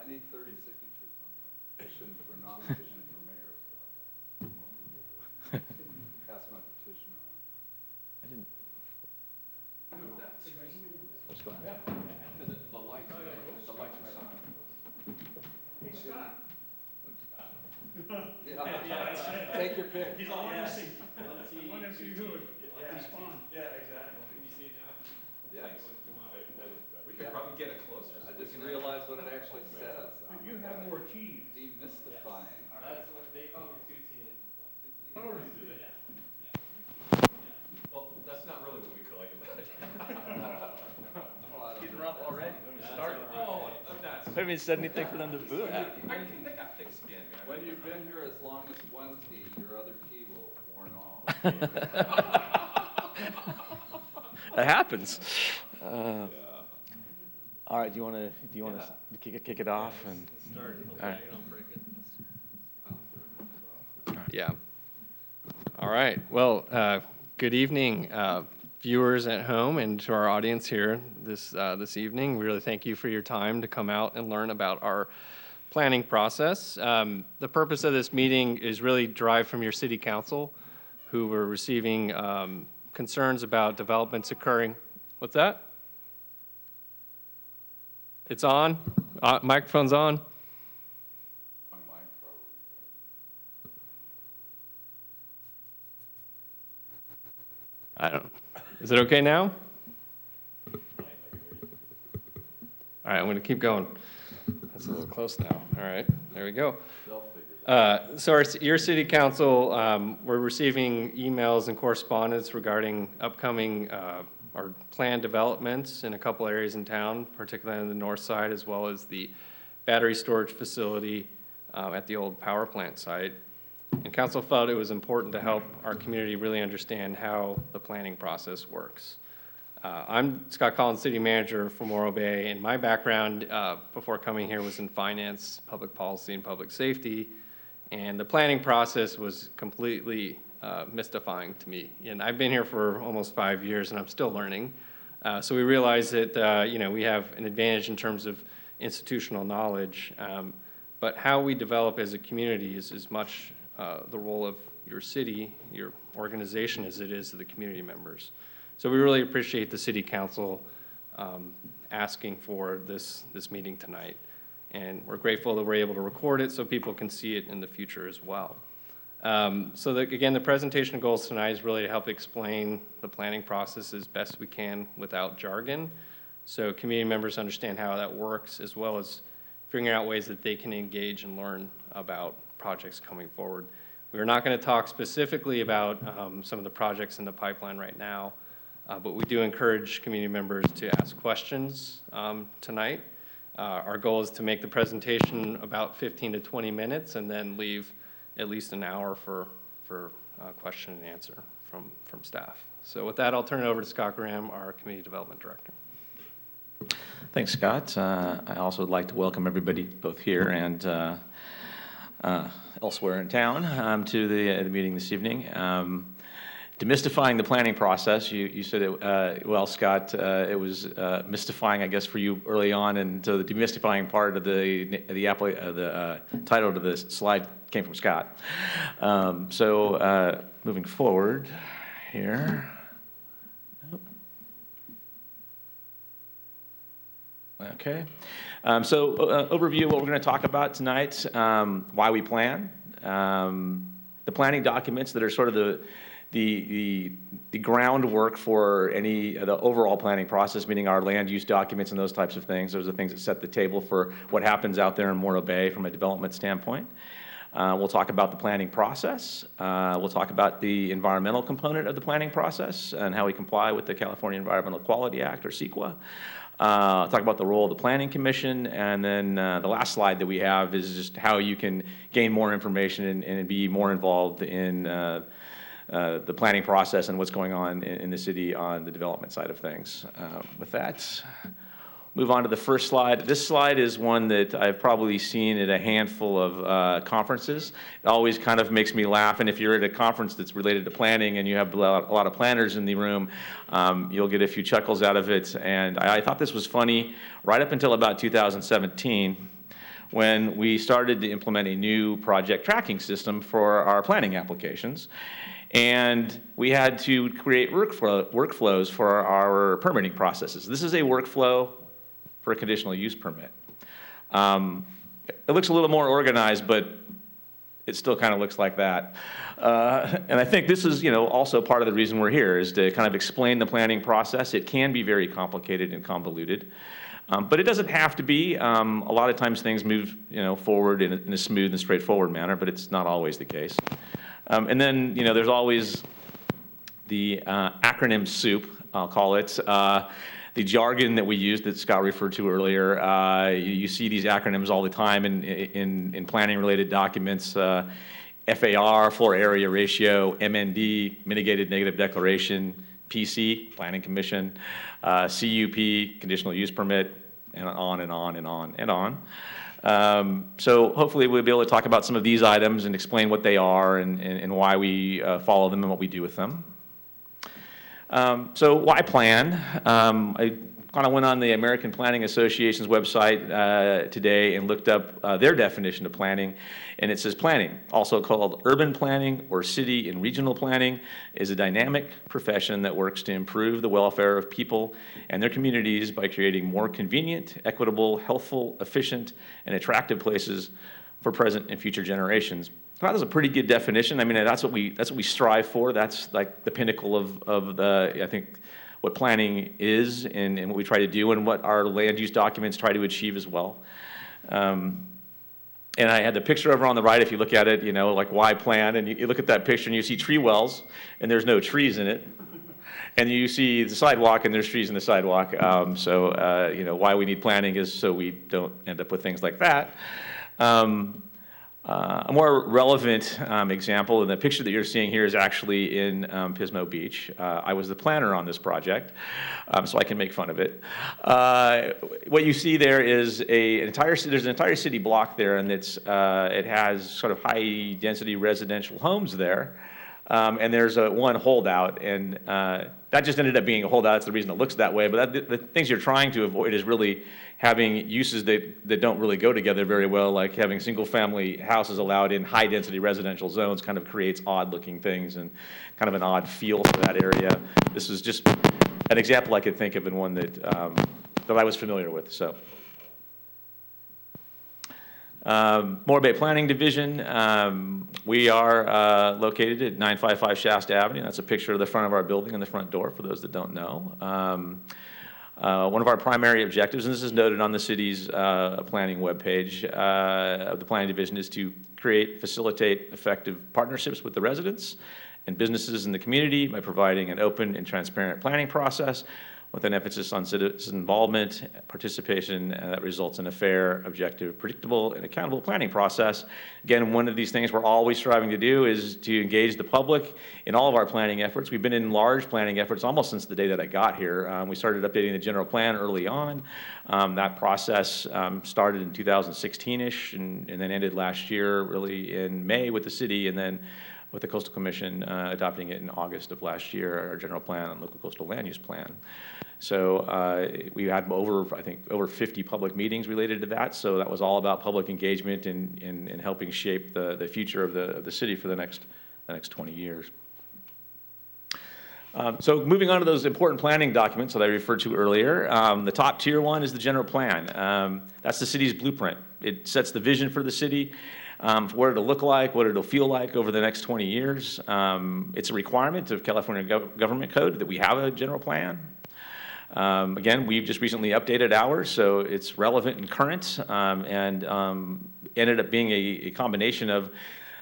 I need 30 signatures on my petition for nomination for mayor, so pass my petition around. I didn't. What's going on? The lights right on. Hey, Scott. Yeah, take your pick. He's all, yes. I want to see who would respond. Yeah, exactly. Can you see it now? Yes. We could probably get it closer. I just realized what it actually says. But you have more keys. Demystifying. That's what they call me 2T and 1. Oh, Well, that's not really what we call you, but. Well, Up already. Start. Oh, that's. I haven't said anything for them to boo at. I think they got thick skin, man. when you've been here as long as one T, your other T will worn off. That happens. All right, do you want to kick it off and Start. All right. Yeah. All right. Well, good evening, viewers at home, and to our audience here this evening. We really thank you for your time to come out and learn about our planning process. The purpose of this meeting is really derived from your city council, who were receiving concerns about developments occurring. What's that? It's on? Microphone's on? I don't. Is it okay now? All right, I'm going to keep going. That's a little close now. All right, there we go. So your city council, we're receiving emails and correspondence regarding upcoming or planned developments in a couple areas in town, particularly on the north side, as well as the battery storage facility at the old power plant site. And council felt it was important to help our community really understand how the planning process works. I'm Scott Collins, city manager for Morro Bay, and my background before coming here was in finance, public policy, and public safety. And the planning process was completely mystifying to me. And I've been here for almost 5 years, and I'm still learning. So we realized that we have an advantage in terms of institutional knowledge, but how we develop as a community is as much the role of your city, your organization, as it is to the community members. So we really appreciate the city council asking for this meeting tonight. And we're grateful that we're able to record it so people can see it in the future as well. Again, the presentation goals tonight is really to help explain the planning process as best we can without jargon, so community members understand how that works, as well as figuring out ways that they can engage and learn about projects coming forward. We're not going to talk specifically about some of the projects in the pipeline right now, but we do encourage community members to ask questions tonight. Our goal is to make the presentation about 15 to 20 minutes and then leave at least an hour for question and answer from staff. So with that, I'll turn it over to Scott Graham, our Community Development Director. Thanks, Scott. I also would like to welcome everybody, both here and elsewhere in town, to the meeting this evening. Demystifying the planning process. You said it well, Scott. It was mystifying, I guess, for you early on, and so the demystifying part of the title to the slide came from Scott. Moving forward here. Okay. Overview of what we're going to talk about tonight, why we plan, the planning documents that are sort of the groundwork for the overall planning process, meaning our land use documents and those types of things. Those are the things that set the table for what happens out there in Morro Bay from a development standpoint. We'll talk about the planning process. We'll talk about the environmental component of the planning process and how we comply with the California Environmental Quality Act, or CEQA. Talk about the role of the Planning Commission, and then the last slide that we have is just how you can gain more information and be more involved in the planning process and what's going on in the city on the development side of things. With that, move on to the first slide. This slide is one that I've probably seen at a handful of conferences. It always kind of makes me laugh, and if you're at a conference that's related to planning and you have a lot of planners in the room, you'll get a few chuckles out of it. And I thought this was funny right up until about 2017, when we started to implement a new project tracking system for our planning applications. And we had to create workflows for our permitting processes. This is a workflow for a conditional use permit. It looks a little more organized, but it still kind of looks like that. And I think this is, also part of the reason we're here, is to kind of explain the planning process. It can be very complicated and convoluted, but it doesn't have to be. A lot of times things move, forward in a smooth and straightforward manner, but it's not always the case. And then, there's always the acronym soup, I'll call it. The jargon that we used that Scott referred to earlier, you see these acronyms all the time in planning-related documents. FAR, floor area ratio, MND, mitigated negative declaration, PC, Planning Commission, CUP, conditional use permit, and on and on and on and on. So hopefully we'll be able to talk about some of these items and explain what they are and why we follow them and what we do with them. So why plan? I kind of went on the American Planning Association's website today and looked up their definition of planning, and it says planning, also called urban planning or city and regional planning, is a dynamic profession that works to improve the welfare of people and their communities by creating more convenient, equitable, healthful, efficient, and attractive places for present and future generations. That is a pretty good definition. I mean, that's what we strive for. That's like the pinnacle of the, I think, what planning is and what we try to do and what our land use documents try to achieve as well. And I had the picture over on the right, if you look at it, like why plan, and you look at that picture and you see tree wells and there's no trees in it. And you see the sidewalk and there's trees in the sidewalk. So why we need planning is so we don't end up with things like that. A more relevant example, and the picture that you're seeing here is actually in Pismo Beach. I was the planner on this project, so I can make fun of it. What you see there is there's an entire city block there, and it has sort of high-density residential homes there. And there's one holdout, and that just ended up being a holdout. That's the reason it looks that way. But the things you're trying to avoid is really having uses that don't really go together very well, like having single-family houses allowed in high-density residential zones kind of creates odd-looking things and kind of an odd feel for that area. This is just an example I could think of and one that I was familiar with. So. Moore Bay Planning Division, we are located at 955 Shasta Avenue. That's a picture of the front of our building and the front door for those that don't know. One of our primary objectives, and this is noted on the city's planning webpage of the Planning Division, is to create, facilitate effective partnerships with the residents and businesses in the community by providing an open and transparent planning process with an emphasis on citizen involvement, participation, that results in a fair, objective, predictable, and accountable planning process. Again, one of these things we're always striving to do is to engage the public in all of our planning efforts. We've been in large planning efforts almost since the day that I got here. We started updating the general plan early on. That process started in 2016-ish and then ended last year, really in May with the city, and then with the Coastal Commission adopting it in August of last year, our general plan and local coastal land use plan. So we had over 50 public meetings related to that. So that was all about public engagement and helping shape the future of the city for the next 20 years. So moving on to those important planning documents that I referred to earlier, the top tier one is the general plan. That's the city's blueprint. It sets the vision for the city, what it'll look like, what it'll feel like over the next 20 years. It's a requirement of California Government Code that we have a general plan. Again, we've just recently updated ours, so it's relevant and current, and ended up being a combination of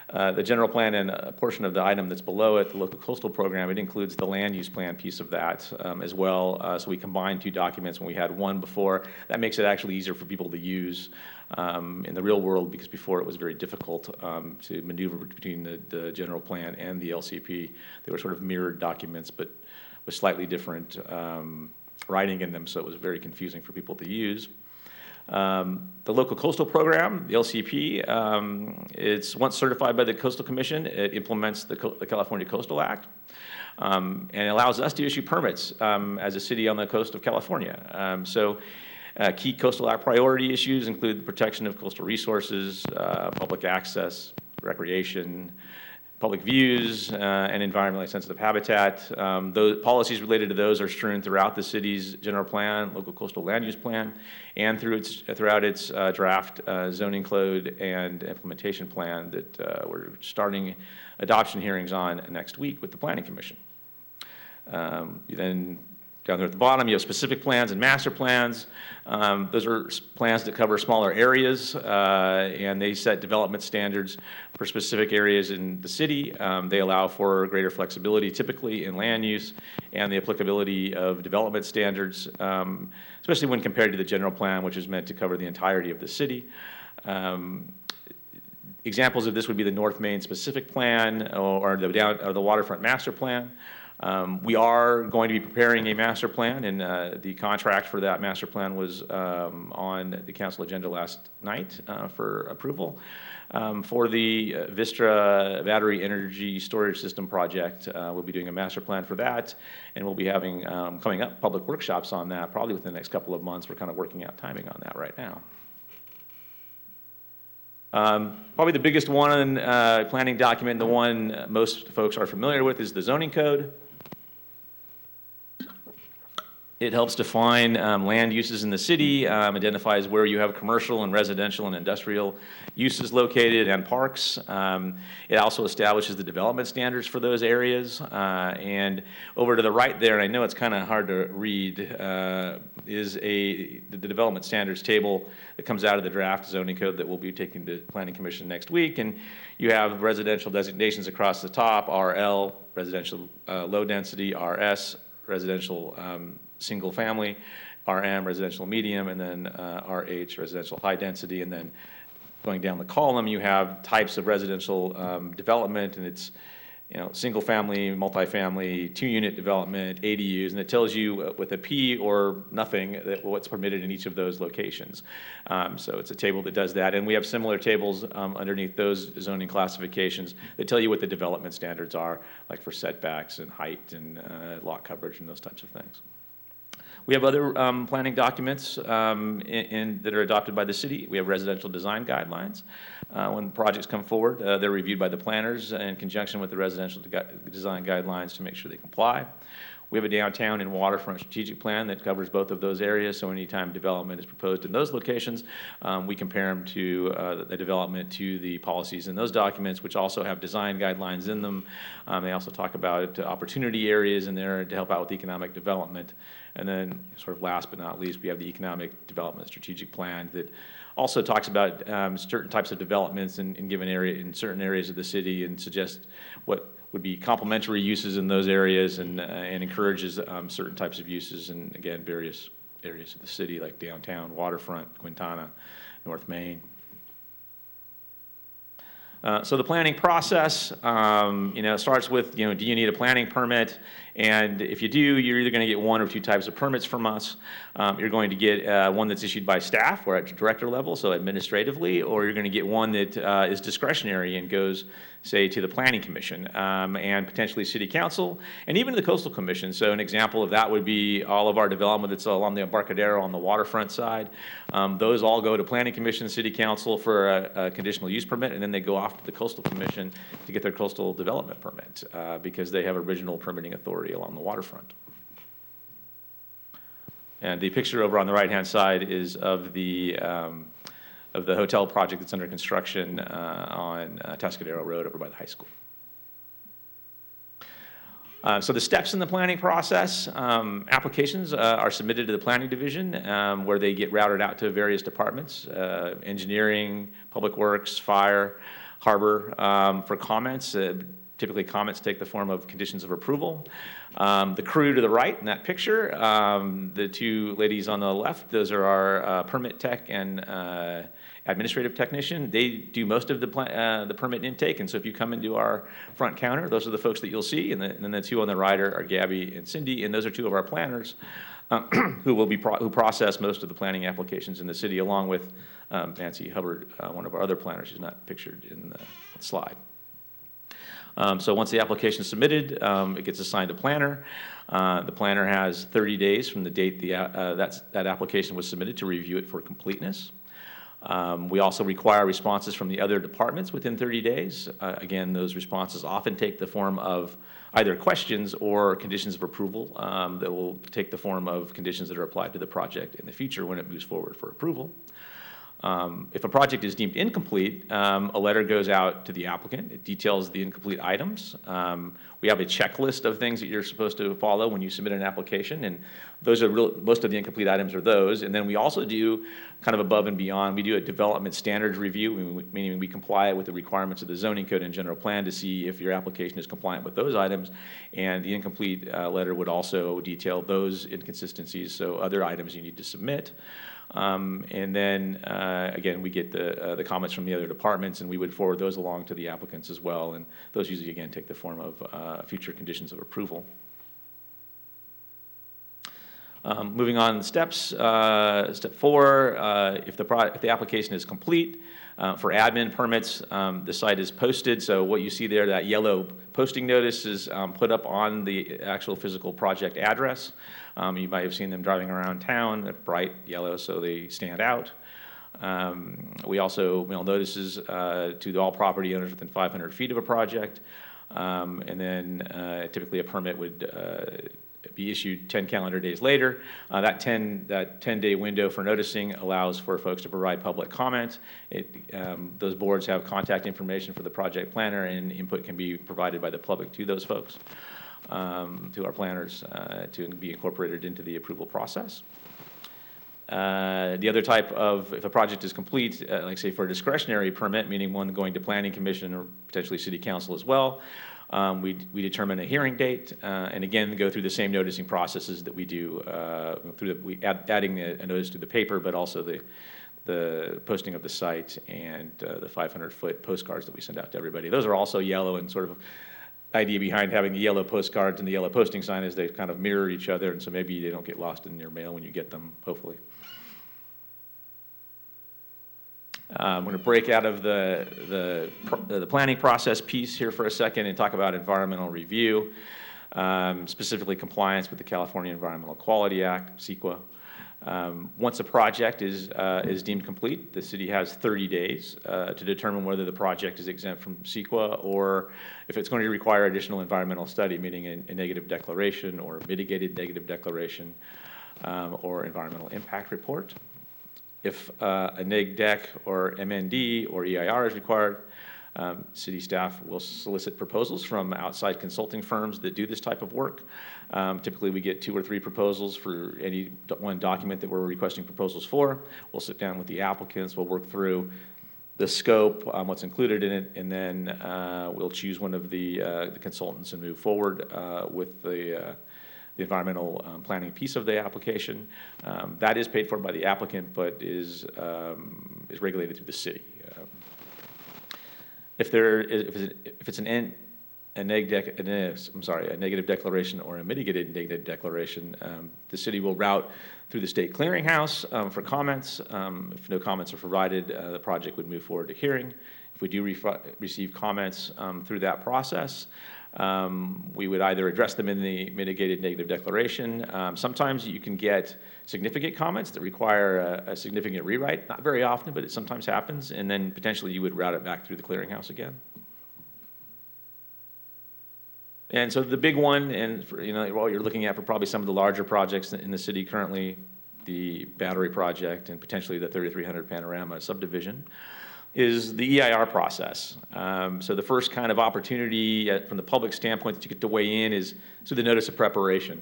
the general plan and a portion of the item that's below it, the local coastal program. It includes the land use plan piece of that as well. So we combined two documents when we had one before. That makes it actually easier for people to use in the real world, because before it was very difficult to maneuver between the general plan and the LCP. They were sort of mirrored documents, but with slightly different writing in them, so it was very confusing for people to use. The local coastal program, the LCP, it's once certified by the Coastal Commission. It implements the California Coastal Act, and it allows us to issue permits as a city on the coast of California. So Key coastal priority issues include the protection of coastal resources, public access, recreation, public views, and environmentally sensitive habitat. Those policies related to those are strewn throughout the city's general plan, local coastal land use plan, and throughout its draft zoning code and implementation plan that we're starting adoption hearings on next week with the Planning Commission. You then, down there at the bottom, you have specific plans and master plans. Those are plans that cover smaller areas, and they set development standards for specific areas in the city. They allow for greater flexibility, typically in land use, and the applicability of development standards, especially when compared to the general plan, which is meant to cover the entirety of the city. Examples of this would be the North Main specific plan or the waterfront master plan. We are going to be preparing a master plan, and the contract for that master plan was on the council agenda last night for approval. For the Vistra battery energy storage system project, we'll be doing a master plan for that, and we'll be having, coming up, public workshops on that probably within the next couple of months. We're kind of working out timing on that right now. Probably the biggest one planning document, the one most folks are familiar with, is the zoning code. It helps define land uses in the city, identifies where you have commercial and residential and industrial uses located, and parks. It also establishes the development standards for those areas. And over to the right there, and I know it's kind of hard to read, is the development standards table that comes out of the draft zoning code that we'll be taking to Planning Commission next week. And you have residential designations across the top: RL, residential low density; RS, residential single family; RM, residential medium; and then RH, residential high density. And then going down the column, you have types of residential development, and it's, you know, single family, multifamily, 2-unit development, ADUs, and it tells you with a P or nothing that what's permitted in each of those locations. So it's a table that does that, and we have similar tables underneath those zoning classifications that tell you what the development standards are, like for setbacks and height and lot coverage and those types of things. We have other planning documents that are adopted by the city. We have residential design guidelines. When projects come forward, they're reviewed by the planners in conjunction with the residential design guidelines to make sure they comply. We have a downtown and waterfront strategic plan that covers both of those areas, so anytime development is proposed in those locations, we compare them to the development to the policies in those documents, which also have design guidelines in them. They also talk about opportunity areas in there to help out with economic development. And then, sort of last but not least, we have the economic development strategic plan that also talks about certain types of developments in given area, in certain areas of the city, and suggests what would be complementary uses in those areas, and encourages certain types of uses in, again, various areas of the city, like downtown, waterfront, Quintana, North Main. So the planning process, starts with, do you need a planning permit? And if you do, you're either going to get one or two types of permits from us. You're going to get one that's issued by staff or at director level, so administratively, or you're going to get one that is discretionary and goes, say, to the Planning Commission and potentially City Council, and even the Coastal Commission. So an example of that would be all of our development that's along the Embarcadero on the waterfront side. Those all go to Planning Commission, City Council for a conditional use permit, and then they go off to the Coastal Commission to get their coastal development permit because they have original permitting authority along the waterfront. And the picture over on the right-hand side is of the hotel project that's under construction on Tascadero Road over by the high school. So the steps in the planning process: applications are submitted to the planning division where they get routed out to various departments: engineering, public works, fire, harbor, for comments. Typically, comments take the form of conditions of approval. The crew to the right in that picture, the two ladies on the left, those are our permit tech and administrative technician. They do most of the permit intake, and so if you come into our front counter, those are the folks that you'll see, and then the two on the right are Gabby and Cindy, and those are two of our planners who process most of the planning applications in the city, along with Nancy Hubbard, one of our other planners who's not pictured in the slide. So once the application is submitted, it gets assigned a planner. The planner has 30 days from the date that application was submitted to review it for completeness. We also require responses from the other departments within 30 days. Again, those responses often take the form of either questions or conditions of approval that will take the form of conditions that are applied to the project in the future when it moves forward for approval. If a project is deemed incomplete, a letter goes out to the applicant. It details the incomplete items. We have a checklist of things that you're supposed to follow when you submit an application, and those are most of the incomplete items are those. And then we also do kind of above and beyond. We do a development standards review, meaning we comply with the requirements of the zoning code and general plan to see if your application is compliant with those items. And the incomplete letter would also detail those inconsistencies, so other items you need to submit. And then, again, we get the comments from the other departments, and we would forward those along to the applicants as well. And those usually, again, take the form of future conditions of approval. Moving on to steps. Step 4, if the application is complete, for admin permits, the site is posted. So what you see there, that yellow posting notice is put up on the actual physical project address. You might have seen them driving around town. They're bright yellow, so they stand out. We also mail notices to all property owners within 500 feet of a project. And then typically a permit would be issued 10 calendar days later. That 10-day window for noticing allows for folks to provide public comment. Those boards have contact information for the project planner, and input can be provided by the public to those folks, to our planners, to be incorporated into the approval process. The other type of, if a project is complete, like say for a discretionary permit, meaning one going to planning commission or potentially city council as well, we determine a hearing date, and again, go through the same noticing processes that we do adding a notice to the paper, but also the posting of the site and the 500-foot postcards that we send out to everybody. Those are also yellow, and sort of idea behind having the yellow postcards and the yellow posting sign is they kind of mirror each other, and so maybe they don't get lost in your mail when you get them, hopefully. I'm going to break out of the planning process piece here for a second and talk about environmental review, specifically compliance with the California Environmental Quality Act, CEQA. Once a project is deemed complete, the city has 30 days to determine whether the project is exempt from CEQA or if it's going to require additional environmental study, meaning a negative declaration or a mitigated negative declaration or environmental impact report. If a neg dec or MND or EIR is required, city staff will solicit proposals from outside consulting firms that do this type of work. Typically, we get 2 or 3 proposals for any one document that we're requesting proposals for. We'll sit down with the applicants, we'll work through the scope, what's included in it, and then we'll choose one of the consultants and move forward with the environmental planning piece of the application. That is paid for by the applicant, but is regulated through the city. If it's a negative declaration or a mitigated negative declaration, the city will route through the state clearinghouse for comments. If no comments are provided, the project would move forward to hearing. If we do receive comments through that process, we would either address them in the mitigated negative declaration. Sometimes you can get significant comments that require a significant rewrite. Not very often, but it sometimes happens. And then potentially you would route it back through the clearinghouse again. And so the big one, and while you're looking at for probably some of the larger projects in the city currently, the battery project and potentially the 3300 Panorama subdivision, is the EIR process. So the first kind of opportunity from the public standpoint that you get to weigh in is through the notice of preparation.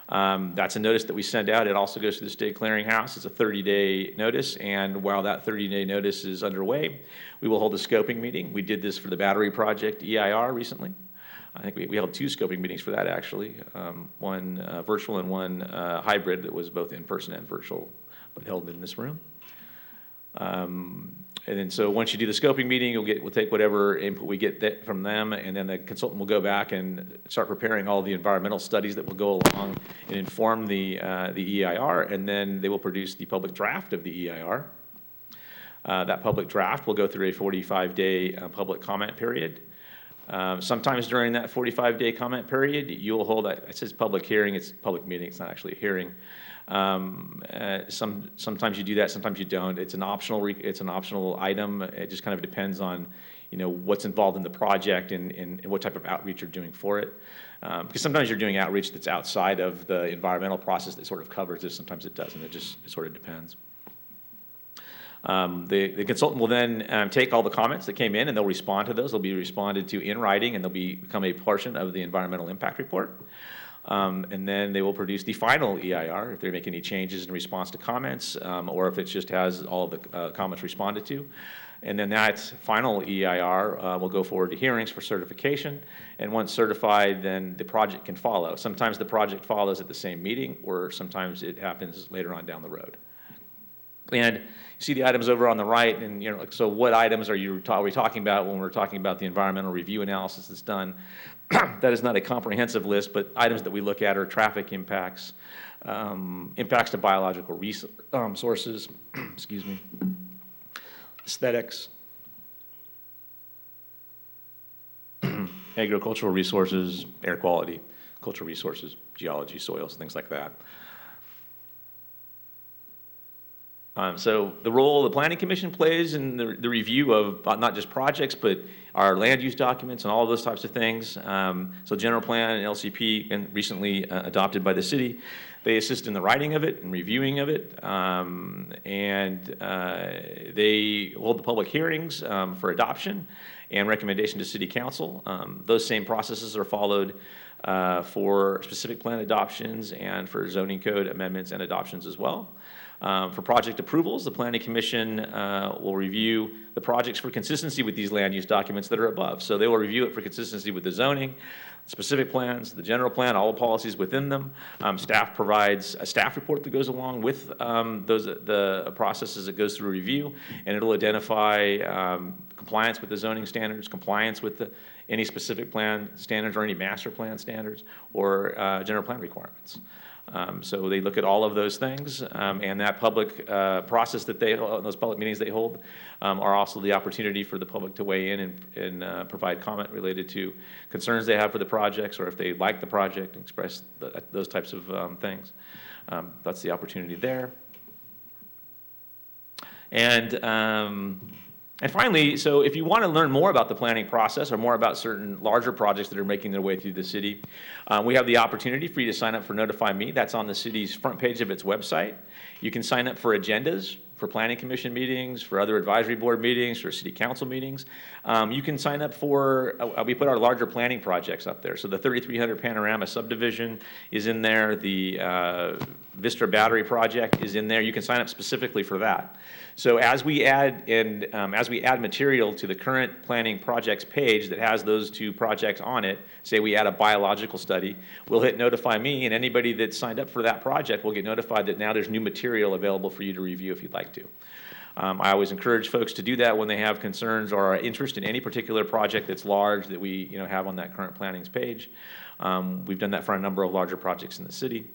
That's a notice that we send out. It also goes to the state clearinghouse. It's a 30-day notice, and while that 30-day notice is underway, we will hold a scoping meeting. We did this for the battery project EIR recently. I think we held 2 scoping meetings for that, actually. One virtual and one hybrid that was both in person and virtual, but held in this room. And then so once you do the scoping meeting, we'll take whatever input we get from them, and then the consultant will go back and start preparing all the environmental studies that will go along and inform the EIR, and then they will produce the public draft of the EIR. That public draft will go through a 45-day public comment period. Sometimes during that 45-day comment period, you'll hold, it says public hearing, it's a public meeting, it's not actually a hearing. Sometimes you do that, sometimes you don't. It's an optional item. It just kind of depends on, what's involved in the project and what type of outreach you're doing for it. Because sometimes you're doing outreach that's outside of the environmental process that sort of covers it, sometimes it doesn't. It sort of depends. The consultant will then take all the comments that came in and they'll respond to those. They'll be responded to in writing and they'll become a portion of the environmental impact report. And then they will produce the final EIR if they make any changes in response to comments or if it just has all the comments responded to. And then that final EIR will go forward to hearings for certification. And once certified, then the project can follow. Sometimes the project follows at the same meeting or sometimes it happens later on down the road. And you see the items over on the right, and so what items are we talking about when we're talking about the environmental review analysis that's done? That is not a comprehensive list, but items that we look at are traffic impacts, impacts to biological sources, excuse me, aesthetics, agricultural resources, air quality, cultural resources, geology, soils, things like that. So the role the Planning Commission plays in the review of not just projects, but our land use documents and all of those types of things. So general plan and LCP, and recently adopted by the city, they assist in the writing of it and reviewing of it. They hold the public hearings for adoption and recommendation to City Council. Those same processes are followed for specific plan adoptions and for zoning code amendments and adoptions as well. For project approvals, the Planning Commission will review the projects for consistency with these land use documents that are above. So they will review it for consistency with the zoning, specific plans, the general plan, all the policies within them. Staff provides a staff report that goes along with the processes it goes through review, and it'll identify compliance with the zoning standards, compliance with any specific plan standards or any master plan standards or general plan requirements. So they look at all of those things, and that public process that those public meetings they hold are also the opportunity for the public to weigh in and provide comment related to concerns they have for the projects or if they like the project and express those types of things. That's the opportunity there. And finally, so if you want to learn more about the planning process or more about certain larger projects that are making their way through the city, we have the opportunity for you to sign up for Notify Me. That's on the city's front page of its website. You can sign up for agendas, for planning commission meetings, for other advisory board meetings, for city council meetings. You can sign up for, we put our larger planning projects up there. So the 3300 Panorama subdivision is in there. The Vista Battery project is in there. You can sign up specifically for that. So as we add material to the current planning projects page that has those two projects on it, say we add a biological study, we'll hit Notify Me, and anybody that signed up for that project will get notified that now there's new material available for you to review if you'd like to. I always encourage folks to do that when they have concerns or are interested in any particular project that's large that we have on that current plannings page. We've done that for a number of larger projects in the city.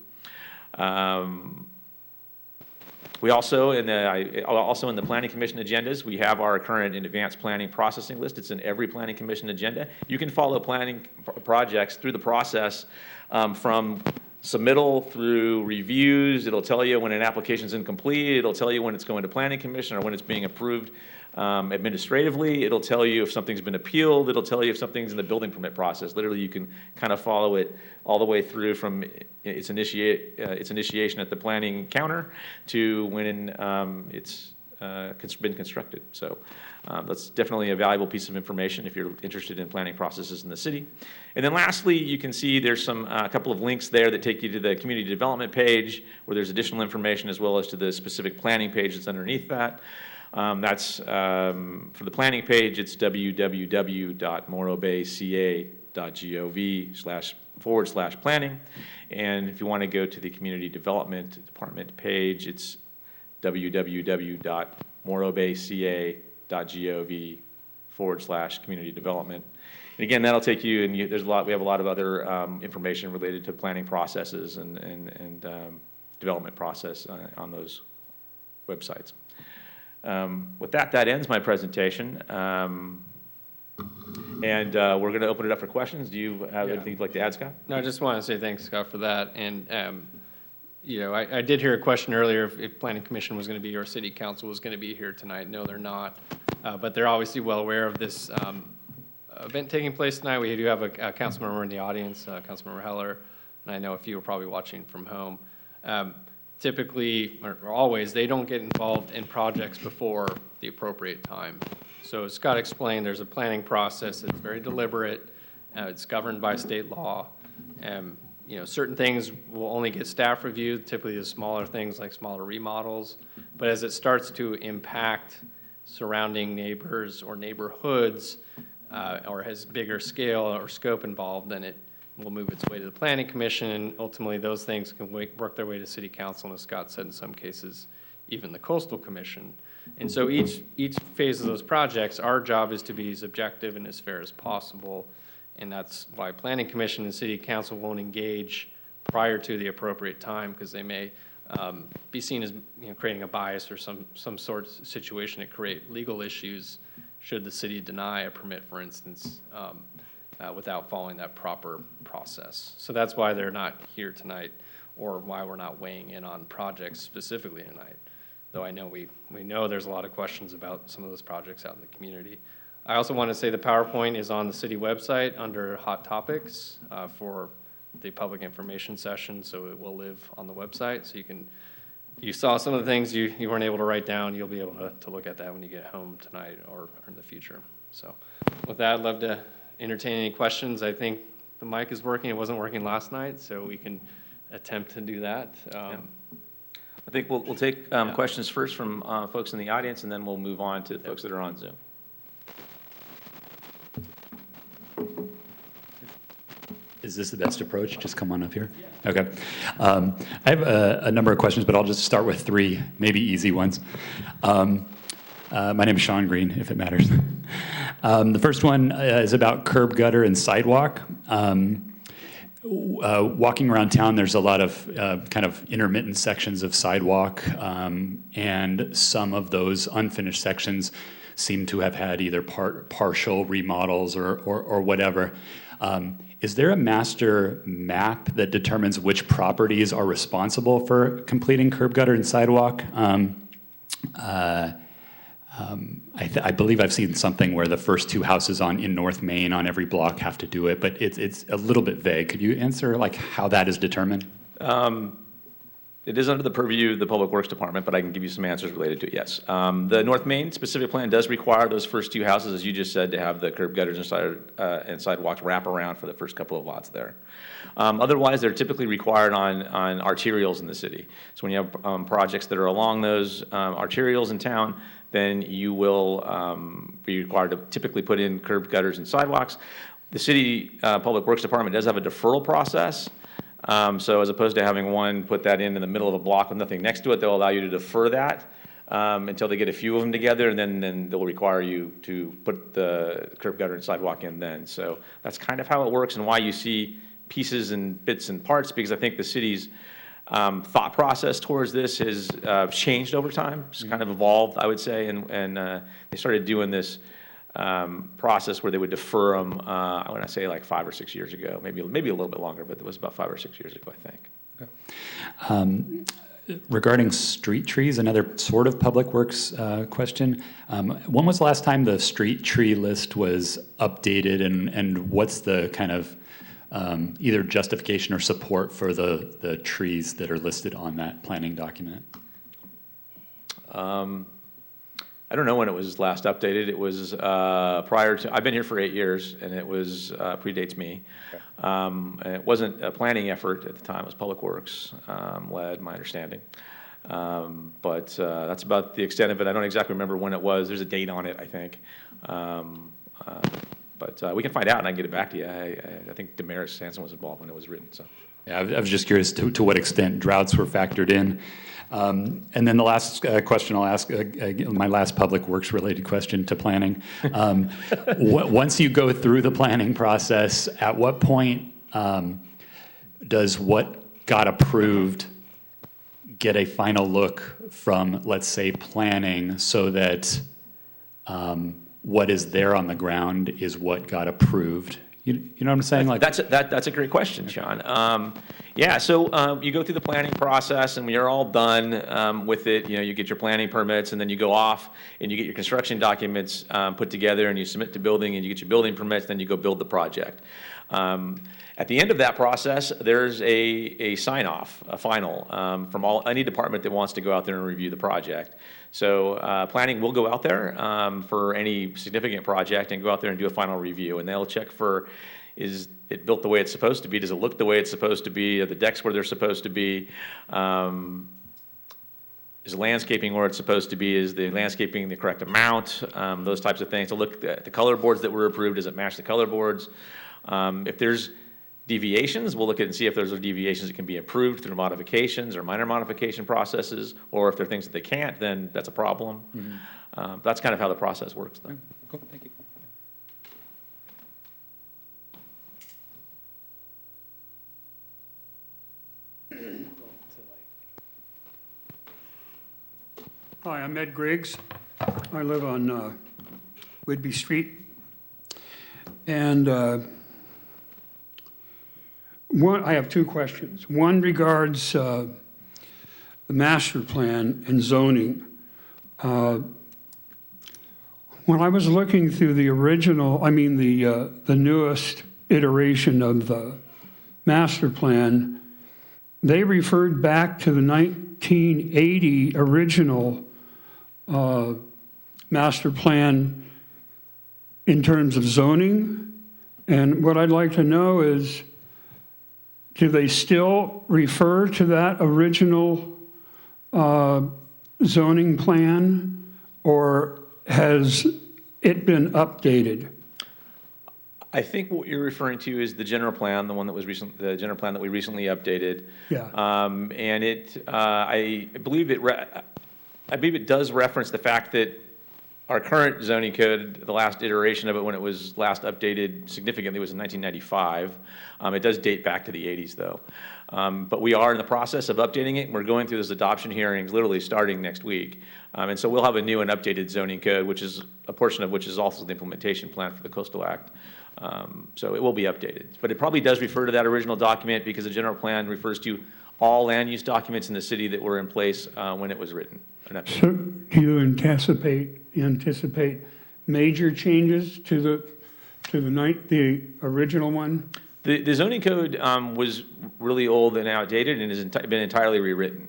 We also, in the Planning Commission agendas, we have our current and advanced planning processing list. It's in every Planning Commission agenda. You can follow planning projects through the process from submittal through reviews. It'll tell you when an application is incomplete. It'll tell you when it's going to Planning Commission or when it's being approved administratively. It'll tell you if something's been appealed. It'll tell you if something's in the building permit process. Literally, you can kind of follow it all the way through from its initiation at the planning counter to when it's been constructed. So that's definitely a valuable piece of information if you're interested in planning processes in the city. And then lastly, you can see there's a couple of links there that take you to the community development page where there's additional information as well as to the specific planning page that's underneath that. That's for the planning page, it's www.morrobayca.gov//planning. And if you want to go to the community development department page, it's www.morrobayca.gov/community development. And again, that'll take you, and we have a lot of other information related to planning processes and development process on those websites. With that ends my presentation. And we're going to open it up for questions. Do you have anything you'd like to add, Scott? No, I just want to say thanks, Scott, for that. And, you know, I did hear a question earlier if Planning Commission was going to be or City Council was going to be here tonight. No, they're not. But they're obviously well aware of this event taking place tonight. We do have a council member in the audience, Councilmember Heller, and I know a few are probably watching from home. Typically, or always, they don't get involved in projects before the appropriate time. So as Scott explained, there's a planning process. It's very deliberate. It's governed by state law. You know, certain things will only get staff review, typically the smaller things like smaller remodels. But as it starts to impact surrounding neighbors or neighborhoods, or has bigger scale or scope involved, then it will move its way to the Planning Commission, and ultimately those things can work their way to City Council, and as Scott said, in some cases, even the Coastal Commission. And so each phase of those projects, our job is to be as objective and as fair as possible, and that's why Planning Commission and City Council won't engage prior to the appropriate time, because they may be seen as, you know, creating a bias or some sort of situation to create legal issues should the city deny a permit, for instance, without following that proper process. So that's why they're not here tonight, or why we're not weighing in on projects specifically tonight. Though I know we know there's a lot of questions about some of those projects out in the community. I also want to say the PowerPoint is on the city website under Hot Topics for the public information session, so it will live on the website. So you saw some of the things you weren't able to write down. You'll be able to look at that when you get home tonight or in the future. So with that, I'd love to entertain any questions. I think the mic is working. It wasn't working last night, so we can attempt to do that. I think we'll take questions first from folks in the audience, and then we'll move on to folks that are on Zoom. Is this the best approach? Just come on up here? Okay. I have a number of questions, but I'll just start with three, maybe easy ones. My name is Sean Green, if it matters. The first one is about curb, gutter, and sidewalk. Walking around town, there's a lot of kind of intermittent sections of sidewalk, and some of those unfinished sections seem to have had either partial remodels or whatever. Is there a master map that determines which properties are responsible for completing curb, gutter, and sidewalk? I believe I've seen something where the first two houses in North Main on every block have to do it, but it's a little bit vague. Could you answer like how that is determined? It is under the purview of the Public Works Department, but I can give you some answers related to it, yes. The North Main specific plan does require those first two houses, as you just said, to have the curb, gutters, and sidewalks wrap around for the first couple of lots there. Otherwise, they're typically required on arterials in the city. So when you have projects that are along those arterials in town, then you will be required to typically put in curb, gutters, and sidewalks. The city Public Works Department does have a deferral process. So as opposed to having one put that in the middle of a block with nothing next to it, they'll allow you to defer that until they get a few of them together, and then they'll require you to put the curb, gutter, and sidewalk in then. So that's kind of how it works and why you see pieces and bits and parts, because I think the city's thought process towards this has changed over time. It's kind of evolved, I would say, and they started doing this process where they would defer them, I want to say like 5 or 6 years ago, maybe a little bit longer, but it was about 5 or 6 years ago, I think. Okay. Regarding street trees, another sort of public works question. When was the last time the street tree list was updated, and what's the kind of either justification or support for the trees that are listed on that planning document? I don't know when it was last updated. It was prior to, I've been here for 8 years, and it was, predates me. Okay. And it wasn't a planning effort at the time. It was Public Works led, my understanding. But that's about the extent of it. I don't exactly remember when it was. There's a date on it, I think. But we can find out, and I can get it back to you. I think Damaris Sanson was involved when it was written. So. Yeah, I was just curious to what extent droughts were factored in. And then the last question I'll ask, my last public works related question to planning. Once you go through the planning process, at what point does what got approved get a final look from, let's say, planning, so that what is there on the ground is what got approved. You know what I'm saying? Like, That's a great question, Sean. Yeah, so you go through the planning process, and when you're all done with it, you get your planning permits, and then you go off and you get your construction documents put together, and you submit to building, and you get your building permits, then you go build the project. At the end of that process, there's a sign-off, a final, from any department that wants to go out there and review the project. So planning will go out there for any significant project and go out there and do a final review. And they'll check for, is it built the way it's supposed to be? Does it look the way it's supposed to be? Are the decks where they're supposed to be? Is landscaping where it's supposed to be? Is the landscaping the correct amount? Those types of things. To look at the color boards that were approved, does it match the color boards? If there's deviations, we'll look at and see if there's deviations that can be improved through modifications or minor modification processes, or if there are things that they can't, then that's a problem. That's kind of how the process works, though. cool, thank you. Hi, I'm Ed Griggs. I live on Whidbey Street. And I have two questions. One regards the master plan and zoning. When I was looking through the newest iteration of the master plan, they referred back to the 1980 original master plan in terms of zoning. And what I'd like to know is, do they still refer to that original zoning plan, or has it been updated? I think what you're referring to is the general plan, the general plan that we recently updated. Yeah. And I believe it does reference the fact that our current zoning code, the last iteration of it when it was last updated significantly was in 1995. It does date back to the 80s, though. But we are in the process of updating it. We're going through those adoption hearings literally starting next week. And so we'll have a new and updated zoning code, which is a portion of which is also the implementation plan for the Coastal Act. So it will be updated. But it probably does refer to that original document because the general plan refers to all land use documents in the city that were in place when it was written. So do you anticipate major changes to the original one? The zoning code was really old and outdated and has been entirely rewritten.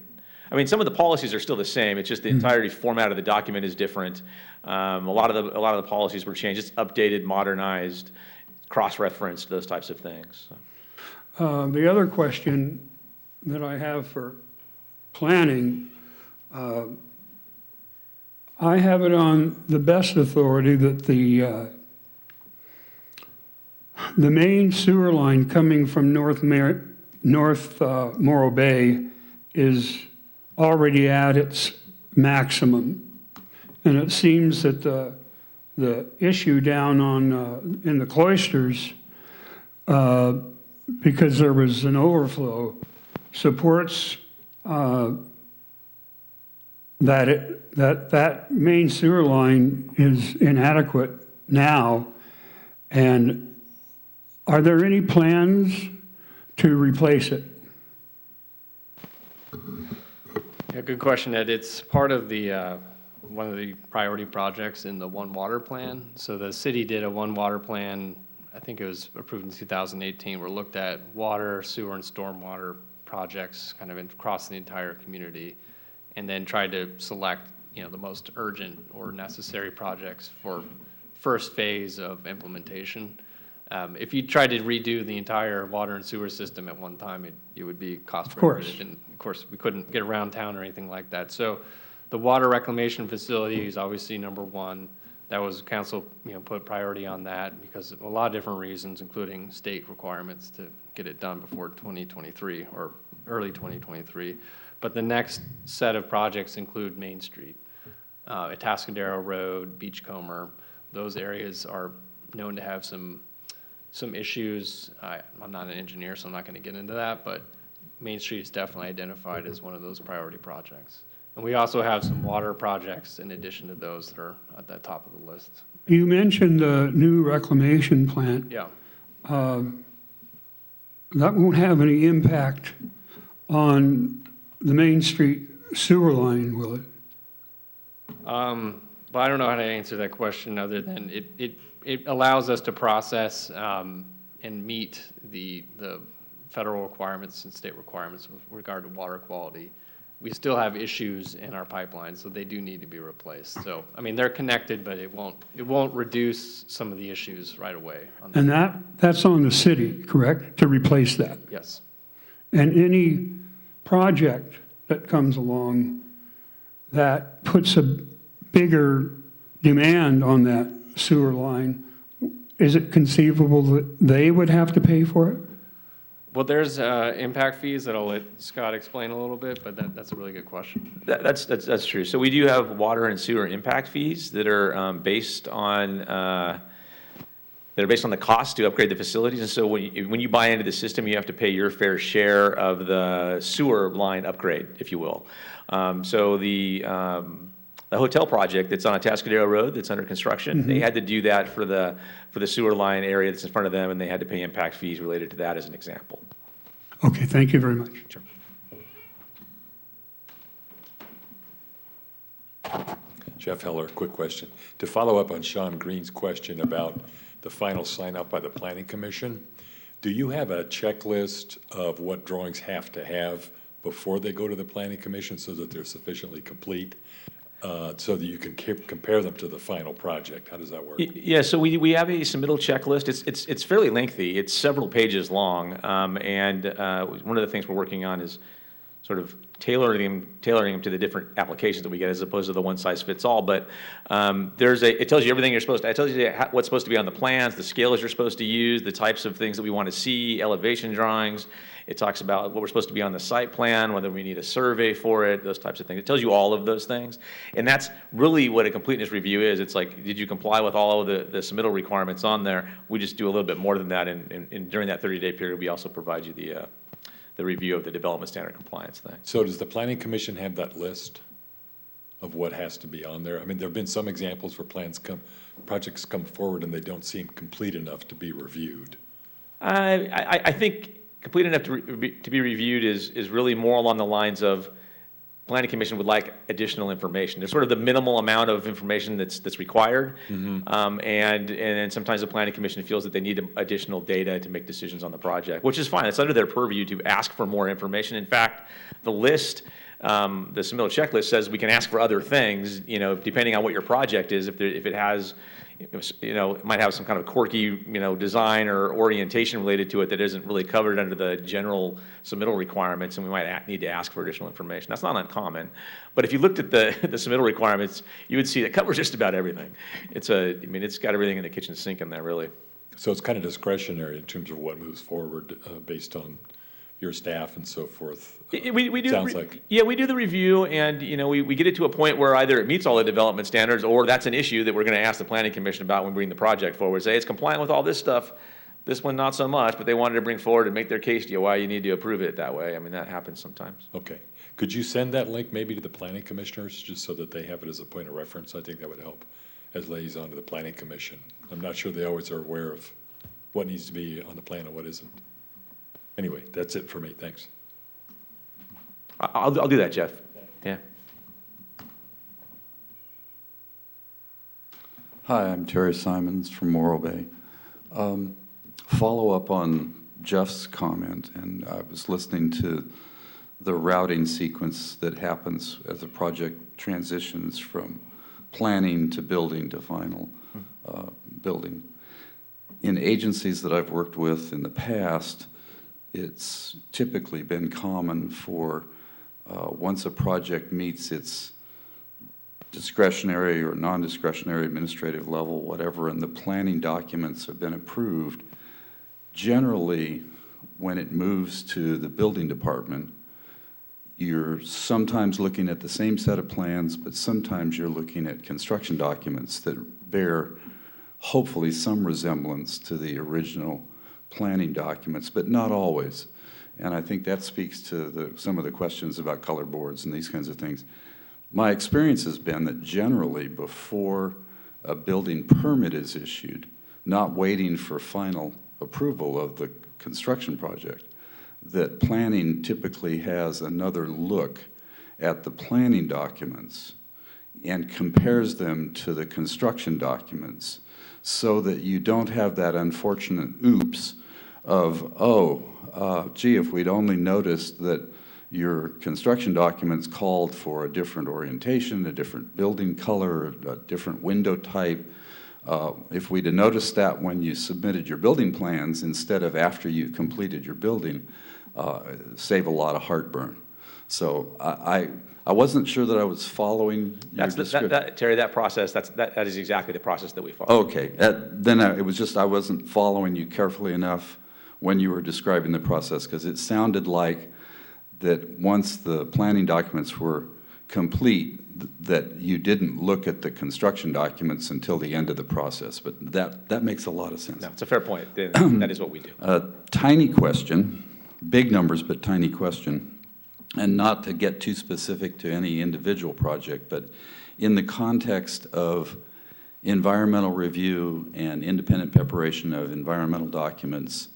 I mean, some of the policies are still the same. It's just the entirety format of the document is different. A lot of the policies were changed. It's updated, modernized, cross-referenced, those types of things. So. The other question that I have for planning, I have it on the best authority that the main sewer line coming from North Morro Bay is already at its maximum. And it seems that the issue down on in the cloisters, because there was an overflow, supports that main sewer line is inadequate now. And are there any plans to replace it? Yeah, good question, Ed. It's part of the one of the priority projects in the One Water Plan. So the city did a One Water Plan, I think it was approved in 2018, where it looked at water, sewer, and stormwater projects kind of across the entire community, and then tried to select, the most urgent or necessary projects for first phase of implementation. If you tried to redo the entire water and sewer system at one time, it would be cost prohibitive. And of course, we couldn't get around town or anything like that. So the water reclamation facility is obviously number one. That was council, put priority on that because of a lot of different reasons, including state requirements to get it done before 2023 or early 2023. But the next set of projects include Main Street, Atascadero Road, Beachcomber. Those areas are known to have some issues. I'm not an engineer, so I'm not going to get into that, but Main Street is definitely identified as one of those priority projects. And we also have some water projects in addition to those that are at the top of the list You mentioned the new reclamation plant. Yeah. That won't have any impact on the Main Street sewer line, will it? But I don't know how to answer that question other than it allows us to process and meet the federal requirements and state requirements with regard to water quality. We still have issues in our pipelines, so they do need to be replaced. So, I mean, they're connected, but it won't reduce some of the issues right away. And that's on the city, correct, to replace that? Yes. And any project that comes along that puts a bigger demand on that sewer line, is it conceivable that they would have to pay for it? Well, there's impact fees that I'll let Scott explain a little bit, but that's a really good question. That's true. So we do have water and sewer impact fees that are based on the cost to upgrade the facilities. And so when you buy into the system, you have to pay your fair share of the sewer line upgrade, if you will. So the hotel project that's on Atascadero Road that's under construction, they had to do that for the sewer line area that's in front of them, and they had to pay impact fees related to that as an example. Okay, thank you very much. Sure. Jeff Heller, quick question. To follow up on Sean Green's question about the final sign up by the Planning Commission, do you have a checklist of what drawings have to have before they go to the Planning Commission so that they're sufficiently complete? So that you can compare them to the final project? How does that work? Yeah, so we have a submittal checklist. It's fairly lengthy. It's several pages long, and one of the things we're working on is sort of tailoring them to the different applications that we get, as opposed to the one size fits all. But it tells you everything you're supposed to. It tells you what's supposed to be on the plans, the scales you're supposed to use, the types of things that we want to see, elevation drawings. It talks about what we're supposed to be on the site plan, whether we need a survey for it, those types of things. It tells you all of those things. And that's really what a completeness review is. It's like, did you comply with all of the submittal requirements on there? We just do a little bit more than that. And during that 30-day period, we also provide you the review of the development standard compliance thing. So does the Planning Commission have that list of what has to be on there? I mean, there have been some examples where projects come forward and they don't seem complete enough to be reviewed. I think complete enough to be reviewed is really more along the lines of Planning Commission would like additional information. There's sort of the minimal amount of information that's required, and sometimes the Planning Commission feels that they need additional data to make decisions on the project, which is fine. It's under their purview to ask for more information. In fact, the list, the submittal checklist says we can ask for other things, depending on what your project is. If it has, it might have some kind of quirky, design or orientation related to it that isn't really covered under the general submittal requirements, and we might need to ask for additional information. That's not uncommon. But if you looked at the submittal requirements, you would see that covers just about everything. It's got everything in the kitchen sink in there, really. So it's kind of discretionary in terms of what moves forward based on your staff and so forth. We do. Sounds like. Yeah, we do the review, and we get it to a point where either it meets all the development standards, or that's an issue that we're going to ask the Planning Commission about when we bring the project forward. Say it's compliant with all this stuff, this one not so much, but they wanted to bring forward and make their case to you why you need to approve it that way. I mean, that happens sometimes. Okay. Could you send that link maybe to the planning commissioners just so that they have it as a point of reference? I think that would help as liaison to the Planning Commission. I'm not sure they always are aware of what needs to be on the plan and what isn't. Anyway, that's it for me. Thanks. I'll do that, Jeff. Yeah. Hi, I'm Terry Simons from Morro Bay. Follow up on Jeff's comment, and I was listening to the routing sequence that happens as a project transitions from planning to building to final building. In agencies that I've worked with in the past, it's typically been common for once a project meets its discretionary or non-discretionary administrative level, whatever, and the planning documents have been approved, generally, when it moves to the building department, you're sometimes looking at the same set of plans, but sometimes you're looking at construction documents that bear, hopefully, some resemblance to the original planning documents, but not always. And I think that speaks to some of the questions about color boards and these kinds of things. My experience has been that generally before a building permit is issued, not waiting for final approval of the construction project, that planning typically has another look at the planning documents and compares them to the construction documents so that you don't have that unfortunate oops of, gee, if we'd only noticed that your construction documents called for a different orientation, a different building color, a different window type. If we'd have noticed that when you submitted your building plans instead of after you completed your building, save a lot of heartburn. So I wasn't sure that I was following your description. Terry, that process, that is exactly the process that we follow. Okay, it was just I wasn't following you carefully enough when you were describing the process, because it sounded like that once the planning documents were complete, that you didn't look at the construction documents until the end of the process. But that makes a lot of sense. No, it's a fair point. That is what we do. A tiny question, big numbers, but tiny question, and not to get too specific to any individual project, but in the context of environmental review and independent preparation of environmental documents,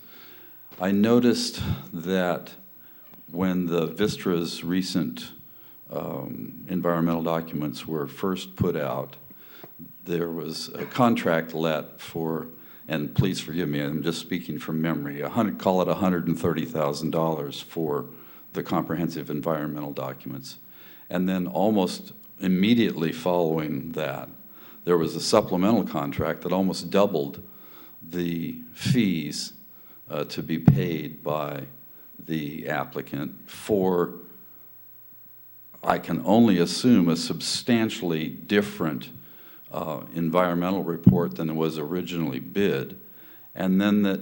I noticed that when the Vistra's recent environmental documents were first put out, there was a contract let for, and please forgive me, I'm just speaking from memory, call it $130,000 for the comprehensive environmental documents. And then almost immediately following that, there was a supplemental contract that almost doubled the fees to be paid by the applicant for, I can only assume, a substantially different environmental report than it was originally bid. And then that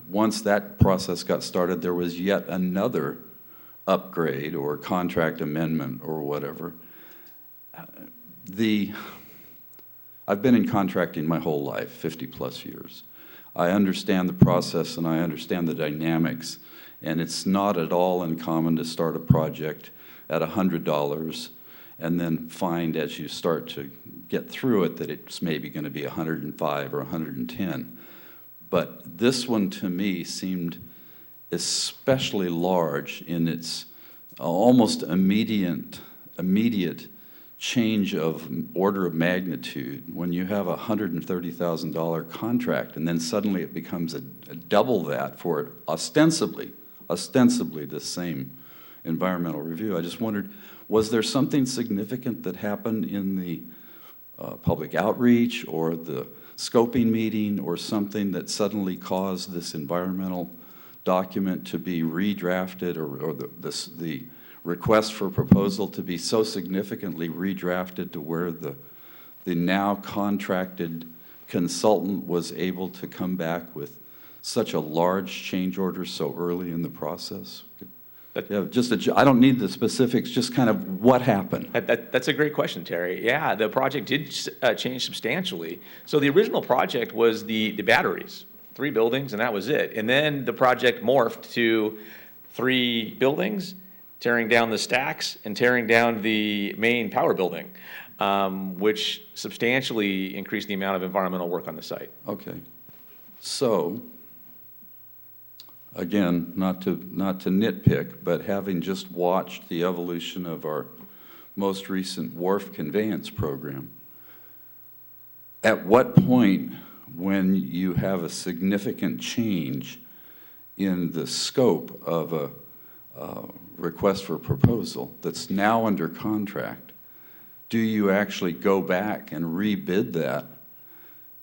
once that process got started, there was yet another upgrade or contract amendment or whatever. I've been in contracting my whole life, 50 plus years. I understand the process and I understand the dynamics, and it's not at all uncommon to start a project at $100 and then find as you start to get through it that it's maybe going to be 105 or 110. But this one to me seemed especially large in its almost immediate change of order of magnitude when you have a $130,000 contract and then suddenly it becomes a double that for ostensibly the same environmental review. I just wondered, was there something significant that happened in the public outreach or the scoping meeting or something that suddenly caused this environmental document to be redrafted or the request for proposal to be so significantly redrafted to where the now contracted consultant was able to come back with such a large change order so early in the process? Yeah, I don't need the specifics, just kind of what happened. That's a great question, Terry. Yeah, the project did change substantially. So the original project was the batteries, 3 buildings, and that was it. And then the project morphed to 3 buildings, tearing down the stacks and tearing down the main power building, which substantially increased the amount of environmental work on the site. Okay. So, again, not to nitpick, but having just watched the evolution of our most recent wharf conveyance program, at what point when you have a significant change in the scope of a request for proposal that's now under contract, do you actually go back and rebid that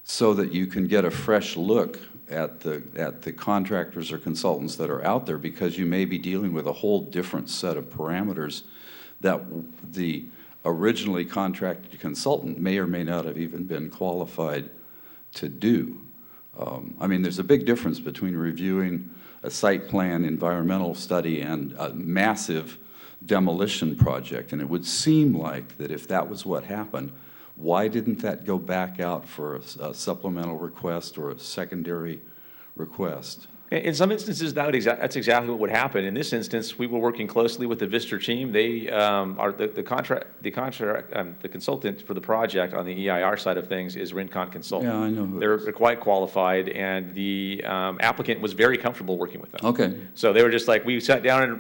so that you can get a fresh look at the contractors or consultants that are out there, because you may be dealing with a whole different set of parameters that the originally contracted consultant may or may not have even been qualified to do. I mean, there's a big difference between reviewing a site plan environmental study and a massive demolition project, and it would seem like that if that was what happened, why didn't that go back out for a supplemental request or a secondary request? In some instances, that's exactly what would happen. In this instance, we were working closely with the Vistra team. They are the consultant for the project on the EIR side of things is Rincon Consulting. Yeah, I know who it They're is. quite qualified, and the applicant was very comfortable working with them. Okay. So they were just like, we sat down,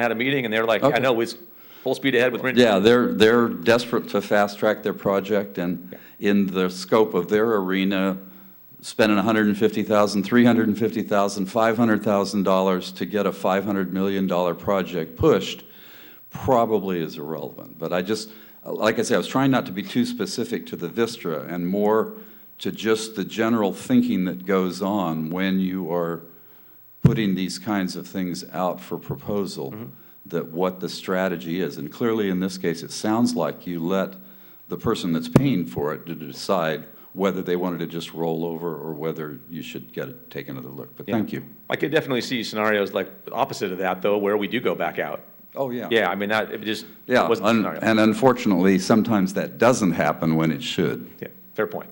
had a meeting, and they were like, yeah, Okay. no, it's full speed ahead with Rincon. Yeah, they're desperate to fast-track their project, and in the scope of their arena, spending $150,000, $350,000, $500,000 to get a $500 million project pushed probably is irrelevant. But I just, like I said, I was trying not to be too specific to the Vistra and more to just the general thinking that goes on when you are putting these kinds of things out for proposal, that what the strategy is. And clearly in this case, it sounds like you let the person that's paying for it to decide whether they wanted to just roll over or whether you should take another look. But thank you. I could definitely see scenarios like the opposite of that, though, where we do go back out. Oh, yeah. Yeah, I mean, it just Yeah, wasn't the scenario. and unfortunately, sometimes that doesn't happen when it should. Yeah, fair point.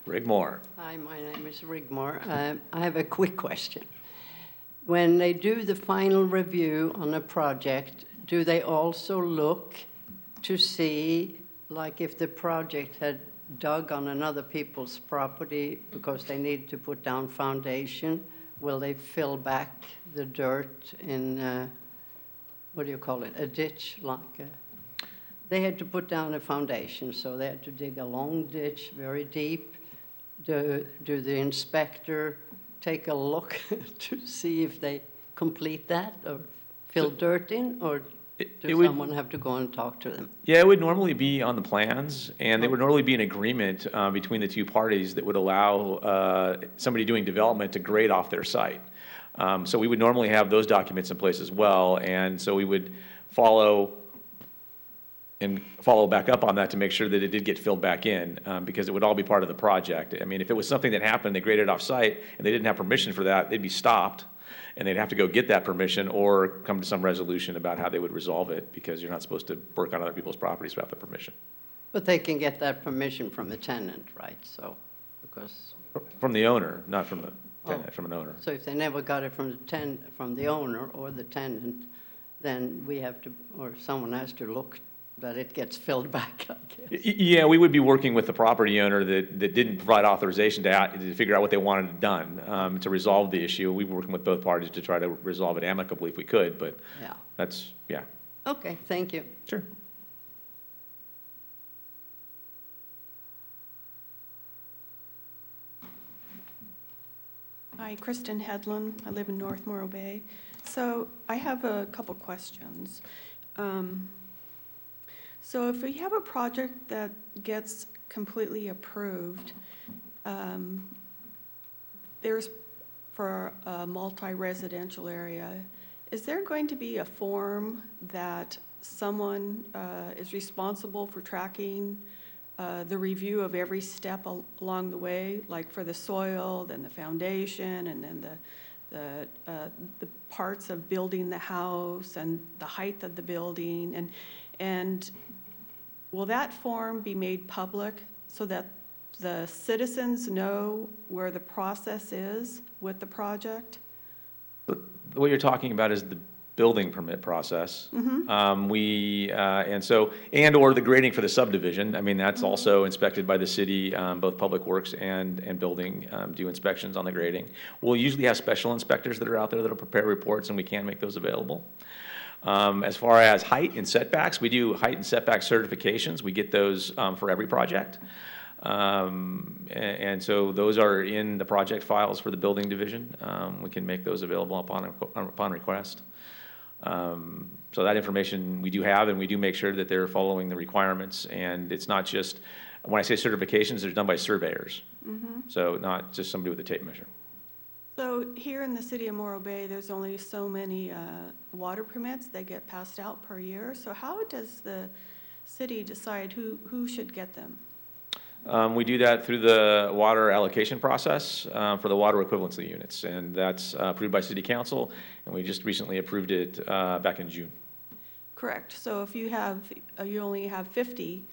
Rigmore. Hi, my name is Rigmore. I have a quick question. When they do the final review on a project, do they also look to see, like if the project had dug on another people's property because they need to put down foundation, will they fill back the dirt in, what do you call it, a ditch? They had to put down a foundation, so they had to dig a long ditch, very deep. Do the inspector take a look to see if they complete that or fill dirt in, or does someone have to go and talk to them? Yeah, it would normally be on the plans, and there would normally be an agreement between the two parties that would allow somebody doing development to grade off their site. So we would normally have those documents in place as well, and so we would follow back up on that to make sure that it did get filled back in, because it would all be part of the project. I mean, if it was something that happened, they graded off site, and they didn't have permission for that, they'd be stopped, and they'd have to go get that permission or come to some resolution about how they would resolve it, because you're not supposed to work on other people's properties without the permission. But they can get that permission from the tenant, right? So, because, From the owner, not from the tenant, from an owner. so if they never got it from the owner or the tenant, then we have to, or someone has to look that it gets filled back, I guess. Yeah, we would be working with the property owner that didn't provide authorization to figure out what they wanted done, to resolve the issue. We were working with both parties to try to resolve it amicably if we could, but Yeah. that's, yeah. Okay, thank you. Sure. Hi, Kristen Hedlund. I live in North Morro Bay. So I have a couple questions. So if we have a project that gets completely approved, there's for a multi-residential area, is there going to be a form that someone is responsible for tracking the review of every step along the way, like for the soil, then the foundation, and then the parts of building the house and the height of the building, and will that form be made public so that the citizens know where the process is with the project? What you're talking about is the building permit process. And/or the grading for the subdivision. I mean, that's also inspected by the city. Both Public Works and Building do inspections on the grading. We'll usually have special inspectors that are out there that'll prepare reports, and we can make those available. As far as height and setbacks, we do height and setback certifications. We get those for every project. And so those are in the project files for the building division. We can make those available upon request. So that information we do have, and we do make sure that they're following the requirements. And it's not just, when I say certifications, they're done by surveyors. So not just somebody with a tape measure. So here in the city of Morro Bay, there's only so many water permits that get passed out per year. So how does the city decide who should get them? We do that through the water allocation process for the water equivalency units, and that's approved by City Council, and we just recently approved it back in June. Correct. So if you only have 50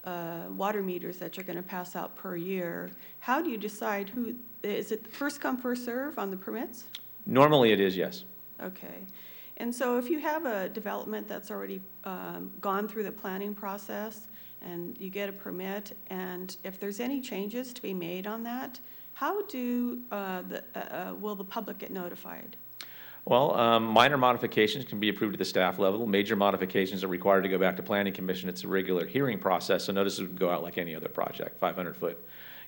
water meters that you're going to pass out per year, how do you decide who, is it first come, first serve on the permits? Normally it is, yes. Okay. And so if you have a development that's already gone through the planning process and you get a permit, and if there's any changes to be made on that, how will the public get notified? Well, minor modifications can be approved at the staff level. Major modifications are required to go back to planning commission. It's a regular hearing process, so notices would go out like any other project, 500-foot,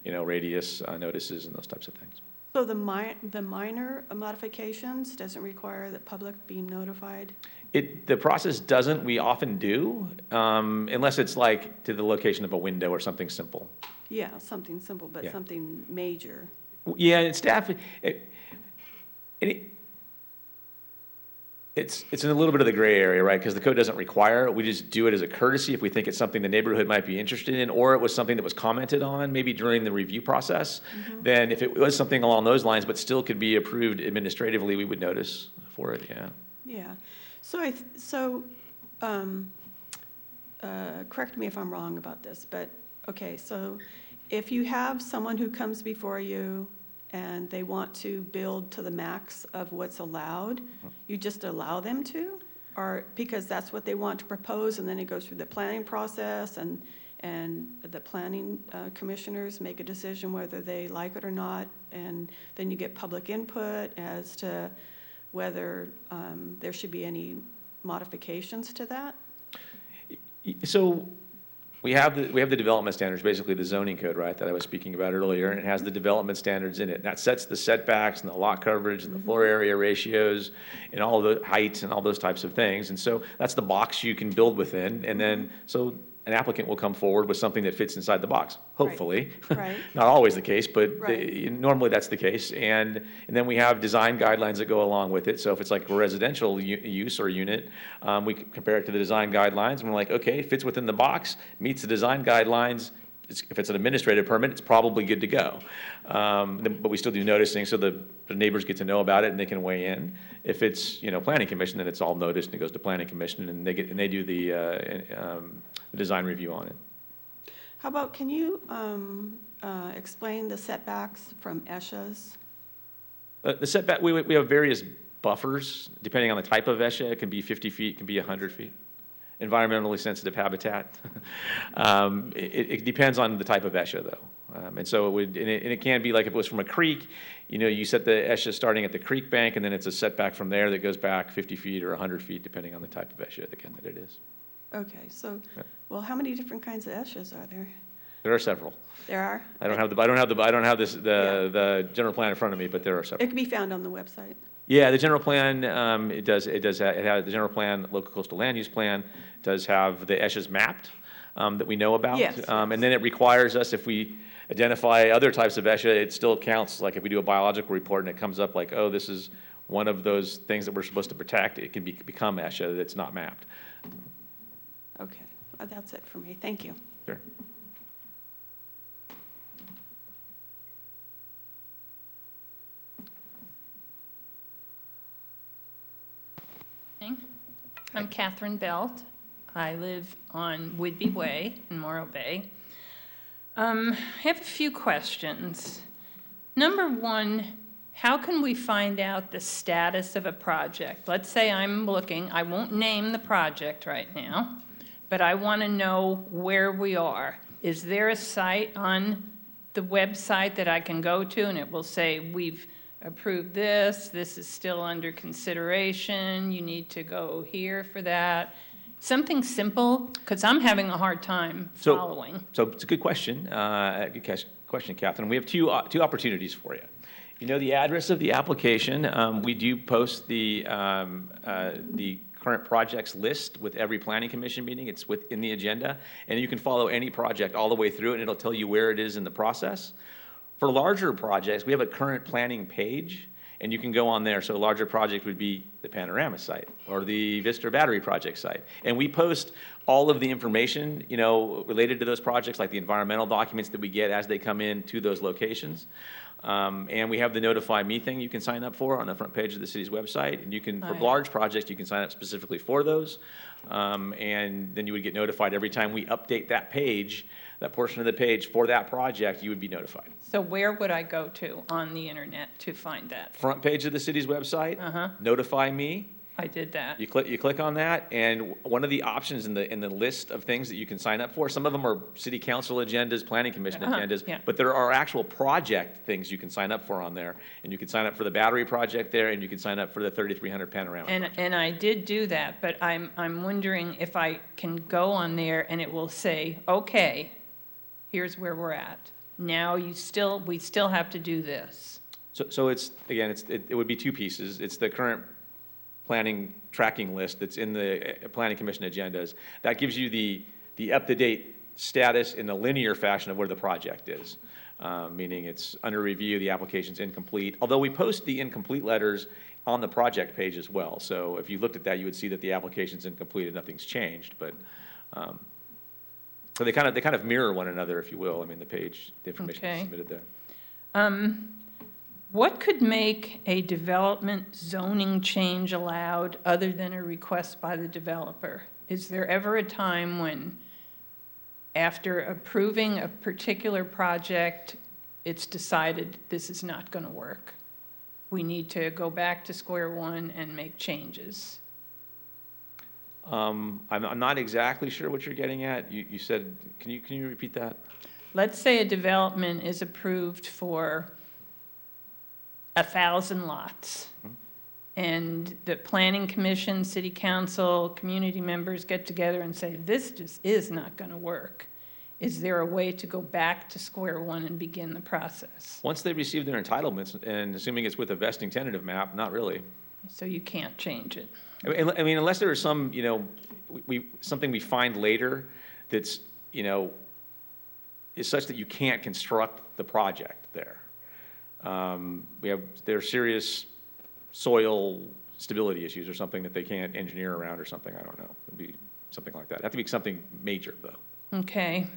radius notices and those types of things. So the minor modifications doesn't require the public be notified? The process doesn't. We often do, unless it's like to the location of a window or something simple. Yeah, something simple, but Yeah. something major. Yeah, and staff, it's in a little bit of the gray area, right? Because the code doesn't require it. We just do it as a courtesy if we think it's something the neighborhood might be interested in, or it was something that was commented on maybe during the review process. Then if it was something along those lines, but still could be approved administratively, we would notice for it, yeah. Yeah. Correct me if I'm wrong about this, but, okay, so if you have someone who comes before you and they want to build to the max of what's allowed, you just allow them to? Or because that's what they want to propose, and then it goes through the planning process, and the planning commissioners make a decision whether they like it or not, and then you get public input as to whether there should be any modifications to that? So we have the development standards, basically the zoning code, right, that I was speaking about earlier, and it has the development standards in it. And that sets the setbacks and the lot coverage and the floor area ratios and all the heights and all those types of things. And so that's the box you can build within. And then, so an applicant will come forward with something that fits inside the box, hopefully. Right. Not always the case, but Right. normally that's the case. And then we have design guidelines that go along with it. So if it's like a residential use or unit, we compare it to the design guidelines, and we're like, okay, fits within the box, meets the design guidelines. If it's an administrative permit, it's probably good to go. But we still do noticing, so the neighbors get to know about it and they can weigh in. If it's, planning commission, then it's all noticed and it goes to planning commission, and they do the design review on it. How about, can you explain the setbacks from ESHAs? The setback, we have various buffers, depending on the type of ESHA. It can be 50 feet, it can be 100 feet. Environmentally sensitive habitat. It depends on the type of ESHA, though. And so it can be like if it was from a creek, you set the ESHA starting at the creek bank, and then it's a setback from there that goes back 50 feet or 100 feet, depending on the type of ESHA, again, that it is. Okay, so, well, how many different kinds of ESHAs are there? There are several. There are? I don't have the general plan in front of me, but there are several. It can be found on the website. Yeah, the general plan, it has the general plan, local coastal land use plan, does have the ESHAs mapped that we know about. Yes, And then it requires us, if we identify other types of ESHA, it still counts, like if we do a biological report and it comes up like, oh, this is one of those things that we're supposed to protect, it can become ESHA that's not mapped. Okay, that's it for me. Thank you. Sure. I'm Catherine Belt. I live on Whidbey Way in Morro Bay. I have a few questions. Number one, how can we find out the status of a project? Let's say I'm looking, I won't name the project right now, but I want to know where we are. Is there a site on the website that I can go to and it will say, we've approved this, this is still under consideration, you need to go here for that? Something simple, because I'm having a hard time following. So it's a good question. Good question, Catherine. We have two opportunities for you. You know the address of the application. We do post the current projects list with every planning commission meeting. It's within the agenda, and you can follow any project all the way through, and it'll tell you where it is in the process. For larger projects, we have a current planning page, and you can go on there. So a larger project would be the Panorama site or the Vista Battery project site. And we post all of the information, related to those projects, like the environmental documents that we get as they come in to those locations. And we have the Notify Me thing you can sign up for on the front page of the city's website. And you can, for Right. large projects, you can sign up specifically for those. And then you would get notified every time we update that page, that portion of the page for that project, you would be notified. So where would I go to on the internet to find that? Front page of the city's website, Notify Me. I did that. You click on that, and one of the options in the list of things that you can sign up for, some of them are city council agendas, planning commission agendas, yeah. but there are actual project things you can sign up for on there. And you can sign up for the battery project there, and you can sign up for the 3300 panorama. And I did do that, but I'm wondering if I can go on there and it will say, okay, here's where we're at. Now we still have to do this. So it's, again, it would be two pieces. It's the current planning tracking list that's in the planning commission agendas. That gives you the up-to-date status in a linear fashion of where the project is. Meaning it's under review, the application's incomplete. Although we post the incomplete letters on the project page as well. So if you looked at that, you would see that the application's incomplete and nothing's changed. But so they kind of mirror one another, if you will. I mean, the information Okay. is submitted there. What could make a development zoning change allowed other than a request by the developer? Is there ever a time when, after approving a particular project, it's decided this is not going to work? We need to go back to square one and make changes. I'm not exactly sure what you're getting at. You said, can you repeat that? Let's say a development is approved for 1,000 lots. And the planning commission, city council, community members get together and say, this just is not going to work. Is there a way to go back to square one and begin the process? Once they receive their entitlements, and assuming it's with a vesting tentative map, not really. So you can't change it. I mean, unless there is some, something we find later that's, is such that you can't construct the project there. There are serious soil stability issues or something that they can't engineer around or something, I don't know. It'd be something like that. It'd have to be something major, though. Okay.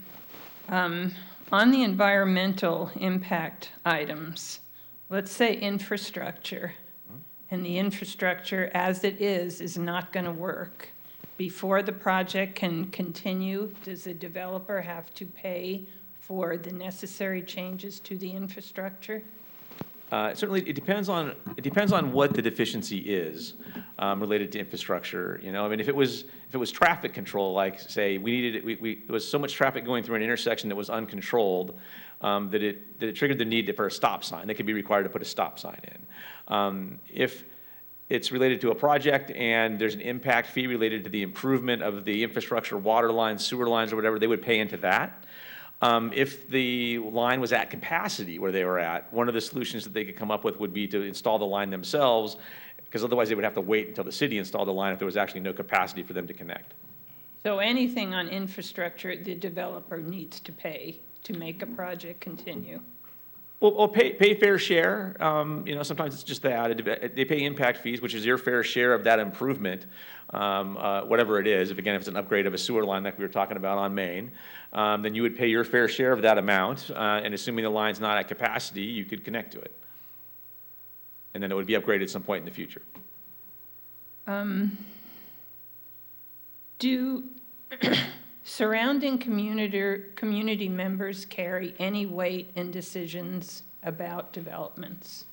On the environmental impact items, let's say infrastructure, and the infrastructure as it is not going to work. Before the project can continue, does the developer have to pay for the necessary changes to the infrastructure? Certainly, it depends on what the deficiency is related to infrastructure. I mean, if it was traffic control, like say there was so much traffic going through an intersection that was uncontrolled that it triggered the need for a stop sign. They could be required to put a stop sign in. If it's related to a project and there's an impact fee related to the improvement of the infrastructure, water lines, sewer lines, or whatever, they would pay into that. If the line was at capacity where they were at, one of the solutions that they could come up with would be to install the line themselves, because otherwise they would have to wait until the city installed the line if there was actually no capacity for them to connect. So anything on infrastructure, the developer needs to pay to make a project continue. Well, pay fair share. Sometimes it's just that. They pay impact fees, which is your fair share of that improvement, whatever it is. If it's an upgrade of a sewer line like we were talking about on Main, then you would pay your fair share of that amount. And assuming the line's not at capacity, you could connect to it. And then it would be upgraded at some point in the future. Do surrounding community members carry any weight in decisions about developments?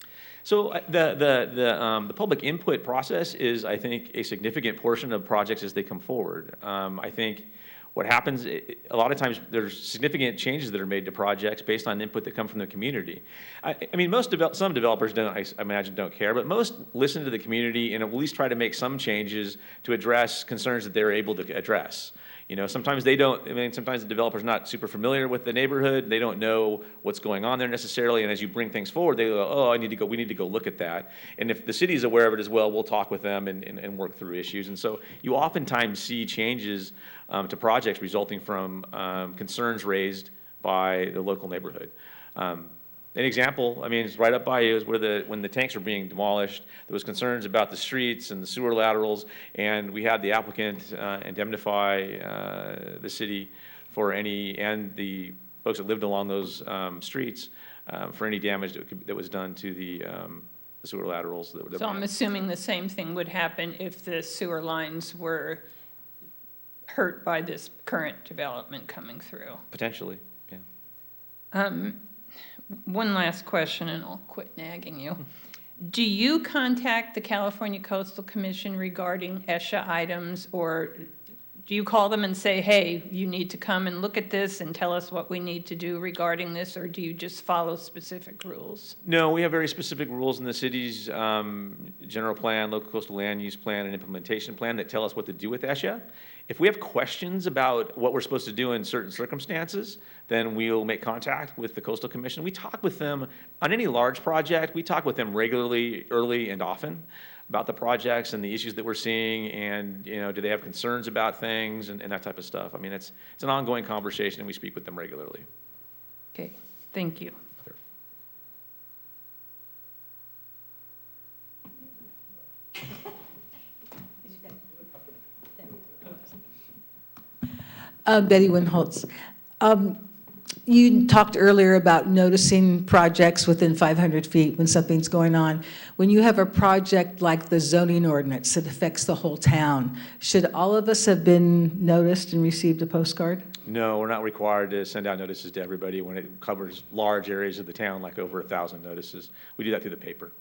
So the public input process is, I think, a significant portion of projects as they come forward. I think what happens, a lot of times there's significant changes that are made to projects based on input that come from the community. I mean, some developers don't, I imagine, don't care, but most listen to the community and at least try to make some changes to address concerns that they're able to address. Sometimes they don't, sometimes the developer's not super familiar with the neighborhood. They don't know what's going on there necessarily. And as you bring things forward, they go, oh, we need to go look at that. And if the city's aware of it as well, we'll talk with them and work through issues. And so you oftentimes see changes to projects resulting from concerns raised by the local neighborhood. An example, it's right up by you, is when the tanks were being demolished, there was concerns about the streets and the sewer laterals, and we had the applicant indemnify the city and the folks that lived along those streets for any damage that was done to the sewer laterals. So I'm assuming the same thing would happen if the sewer lines were hurt by this current development coming through. Potentially, yeah. One last question, and I'll quit nagging you. Do you contact the California Coastal Commission regarding ESHA items, or do you call them and say, hey, you need to come and look at this and tell us what we need to do regarding this, or do you just follow specific rules? No, we have very specific rules in the city's general plan, local coastal land use plan, and implementation plan that tell us what to do with ESHA. If we have questions about what we're supposed to do in certain circumstances, then we'll make contact with the Coastal Commission. We talk with them on any large project. We talk with them regularly, early and often about the projects and the issues that we're seeing, and do they have concerns about things and that type of stuff. I mean, it's an ongoing conversation, and we speak with them regularly. Okay, thank you. Betty Winholtz. You talked earlier about noticing projects within 500 feet when something's going on. When you have a project like the zoning ordinance that affects the whole town, should all of us have been noticed and received a postcard? No, we're not required to send out notices to everybody when it covers large areas of the town, like over 1,000 notices. We do that through the paper.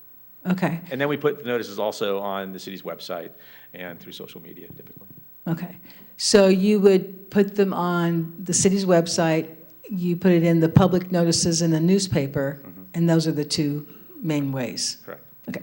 Okay, And then we put the notices also on the city's website and through social media typically. okay. So you would put them on the city's website, you put it in the public notices in the newspaper, and those are the two main ways? Correct. Okay.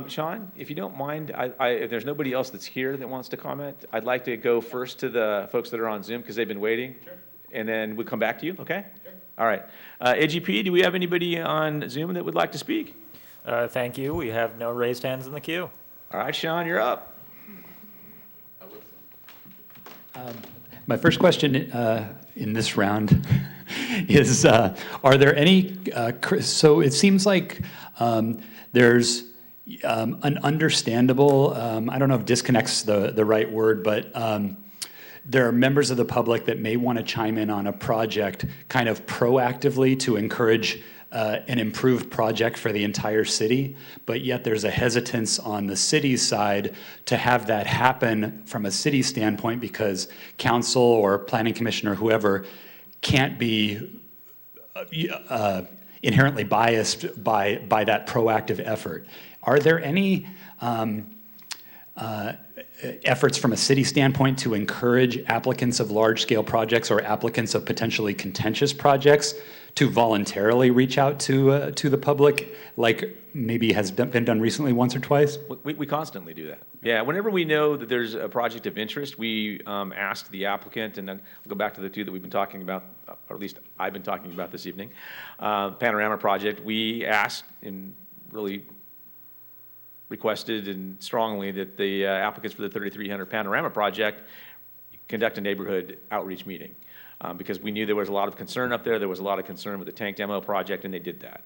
Sean, if you don't mind, if there's nobody else that's here that wants to comment, I'd like to go first to the folks that are on Zoom because they've been waiting. Sure. And then we'll come back to you, okay? Sure. All right. AGP, do we have anybody on Zoom that would like to speak? Thank you. We have no raised hands in the queue. All right, Sean, you're up. My first question in this round is, are there any, so it seems like there's an understandable, I don't know if disconnect's the right word, but there are members of the public that may want to chime in on a project kind of proactively to encourage an improved project for the entire city, but yet there's a hesitance on the city's side to have that happen from a city standpoint because council or planning commission or whoever can't be inherently biased by that proactive effort. Are there any efforts from a city standpoint to encourage applicants of large-scale projects or applicants of potentially contentious projects to voluntarily reach out to the public, like maybe has been done recently once or twice? We constantly do that. Yeah, whenever we know that there's a project of interest, we ask the applicant, and then we'll go back to the two that we've been talking about, or at least I've been talking about this evening. Panorama project, we asked and really requested and strongly that the applicants for the 3300 Panorama project conduct a neighborhood outreach meeting. Because we knew there was a lot of concern up there was a lot of concern with the tank demo project, and they did that.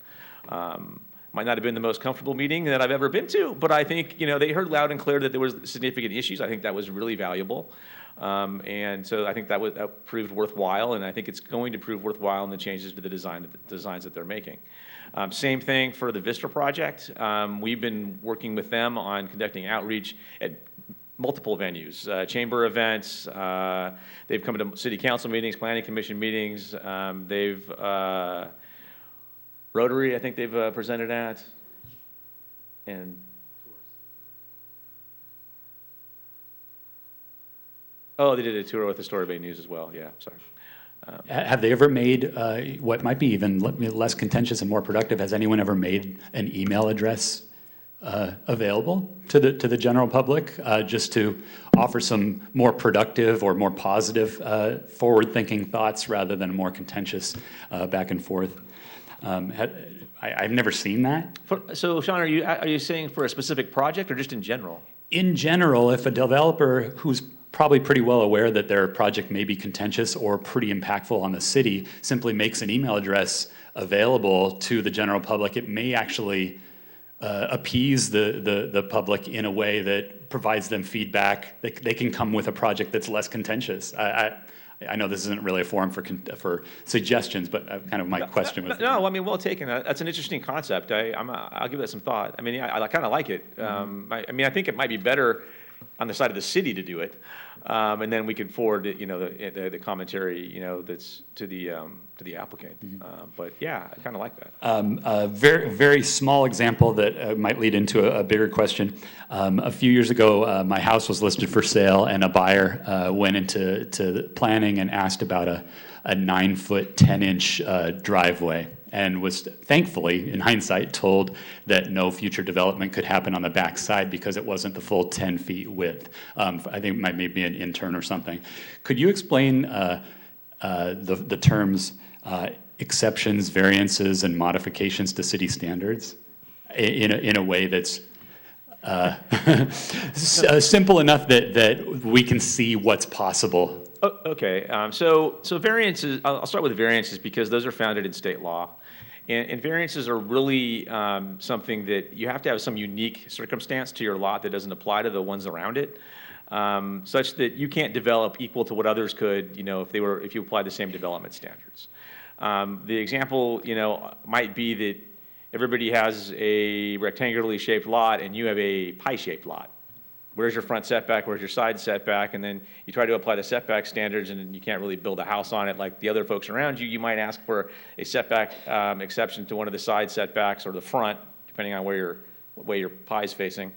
Might not have been the most comfortable meeting that I've ever been to, but I think, they heard loud and clear that there was significant issues. I think that was really valuable. And so I think that proved worthwhile, and I think it's going to prove worthwhile in the changes to the designs that they're making. Same thing for the Vista project. We've been working with them on conducting outreach at multiple venues, chamber events. They've come to city council meetings, planning commission meetings. Rotary, I think they've presented at, and oh, they did a tour with the Story Bay News as well. Yeah, sorry. Have they ever made what might be even less contentious and more productive? Has anyone ever made an email address available to the general public, just to offer some more productive or more positive, forward-thinking thoughts rather than more contentious back and forth? I've never seen that. So, Sean, are you saying for a specific project or just in general? In general, if a developer who's probably pretty well aware that their project may be contentious or pretty impactful on the city simply makes an email address available to the general public, it may actually appease the public in a way that provides them feedback. They can come with a project that's less contentious. I know this isn't really a forum for suggestions, but kind of my question was. No, I mean, well taken. That's an interesting concept. I'll give that some thought. I mean, I kind of like it. I mean, I think it might be better on the side of the city to do it, and then we can forward it, the commentary, that's to the applicant. But yeah, I kind of like that. A very, very small example that might lead into a bigger question. A few years ago, my house was listed for sale, and a buyer went into planning and asked about a 9-foot, 10-inch driveway, and was thankfully, in hindsight, told that no future development could happen on the back side because it wasn't the full 10 feet width. I think it might maybe an intern or something. Could you explain the terms exceptions, variances, and modifications to city standards in a way that's simple enough that we can see what's possible? Okay, so variances, I'll start with variances because those are founded in state law. And variances are really something that you have to have some unique circumstance to your lot that doesn't apply to the ones around it, such that you can't develop equal to what others could, if you apply the same development standards. The example, might be that everybody has a rectangularly shaped lot and you have a pie-shaped lot. Where's your front setback, where's your side setback, and then you try to apply the setback standards and you can't really build a house on it like the other folks around you. You might ask for a setback exception to one of the side setbacks or the front, depending on where your pie's facing.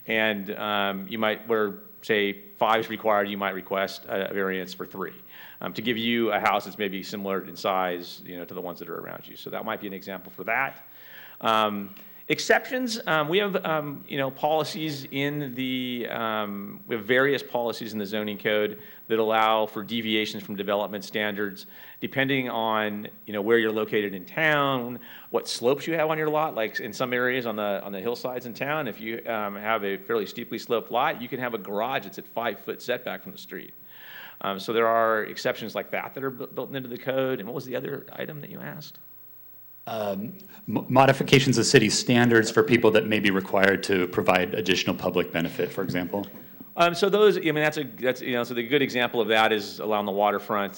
And you might, where say 5 is required, you might request a variance for 3 to give you a house that's maybe similar in size, to the ones that are around you. So that might be an example for that. Exceptions, we have, policies in we have various policies in the zoning code that allow for deviations from development standards, depending on, where you're located in town, what slopes you have on your lot. Like in some areas on the hillsides in town, if you have a fairly steeply sloped lot, you can have a garage that's at 5-foot setback from the street. So there are exceptions like that are built into the code. And what was the other item that you asked? Modifications of city standards for people that may be required to provide additional public benefit, for example. So those, that's so the good example of that is along the waterfront.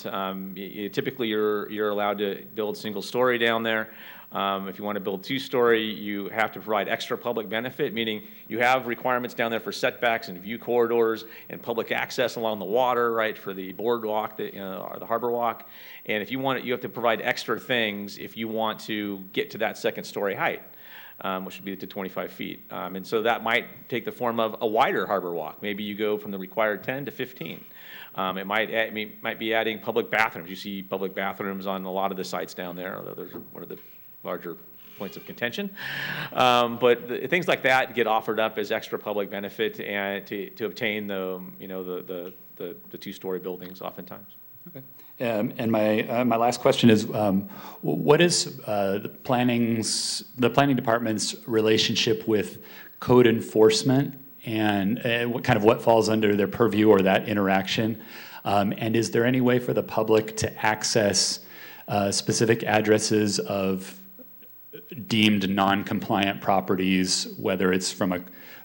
Typically, you're allowed to build single-story down there. If you want to build 2-story, you have to provide extra public benefit, meaning you have requirements down there for setbacks and view corridors and public access along the water, right, for the boardwalk, or the harbor walk. And if you want it, you have to provide extra things if you want to get to that 2nd-story height, which would be to 25 feet. And so that might take the form of a wider harbor walk. Maybe you go from the required 10 to 15. It might be adding public bathrooms. You see public bathrooms on a lot of the sites down there, although those are one of the larger points of contention. But things like that get offered up as extra public benefit and to obtain the 2-story buildings oftentimes. Okay. And my last question is, what is the planning department's relationship with code enforcement, and what falls under their purview or that interaction? And is there any way for the public to access specific addresses of deemed non-compliant properties, whether it's from a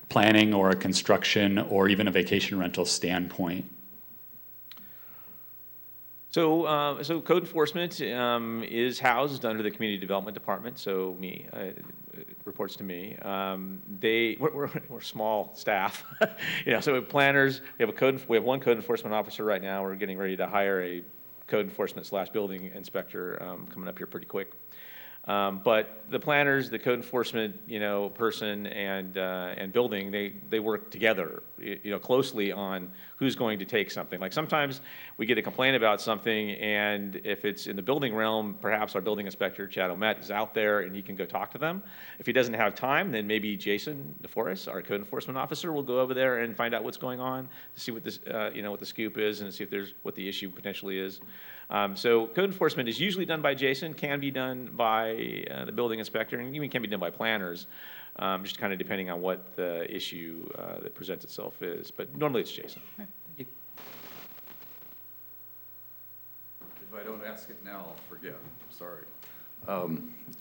planning or a construction or even a vacation rental standpoint? So code enforcement is housed under the community development department. So it reports to me. We're small staff, So we have planners. We have one code enforcement officer right now. We're getting ready to hire a code enforcement / building inspector coming up here pretty quick. But the planners, the code enforcement, person and building, they work together, closely on who's going to take something. Like sometimes we get a complaint about something, and if it's in the building realm, perhaps our building inspector, Chad Omet, is out there and he can go talk to them. If he doesn't have time, then maybe Jason DeForest, our code enforcement officer, will go over there and find out what's going on to see what this, what the scoop is and see if there's what the issue potentially is. So code enforcement is usually done by Jason, can be done by the building inspector, and even can be done by planners, just kind of depending on what the issue that presents itself is. But normally it's Jason. Thank you. If I don't ask it now, I'll forget. Sorry.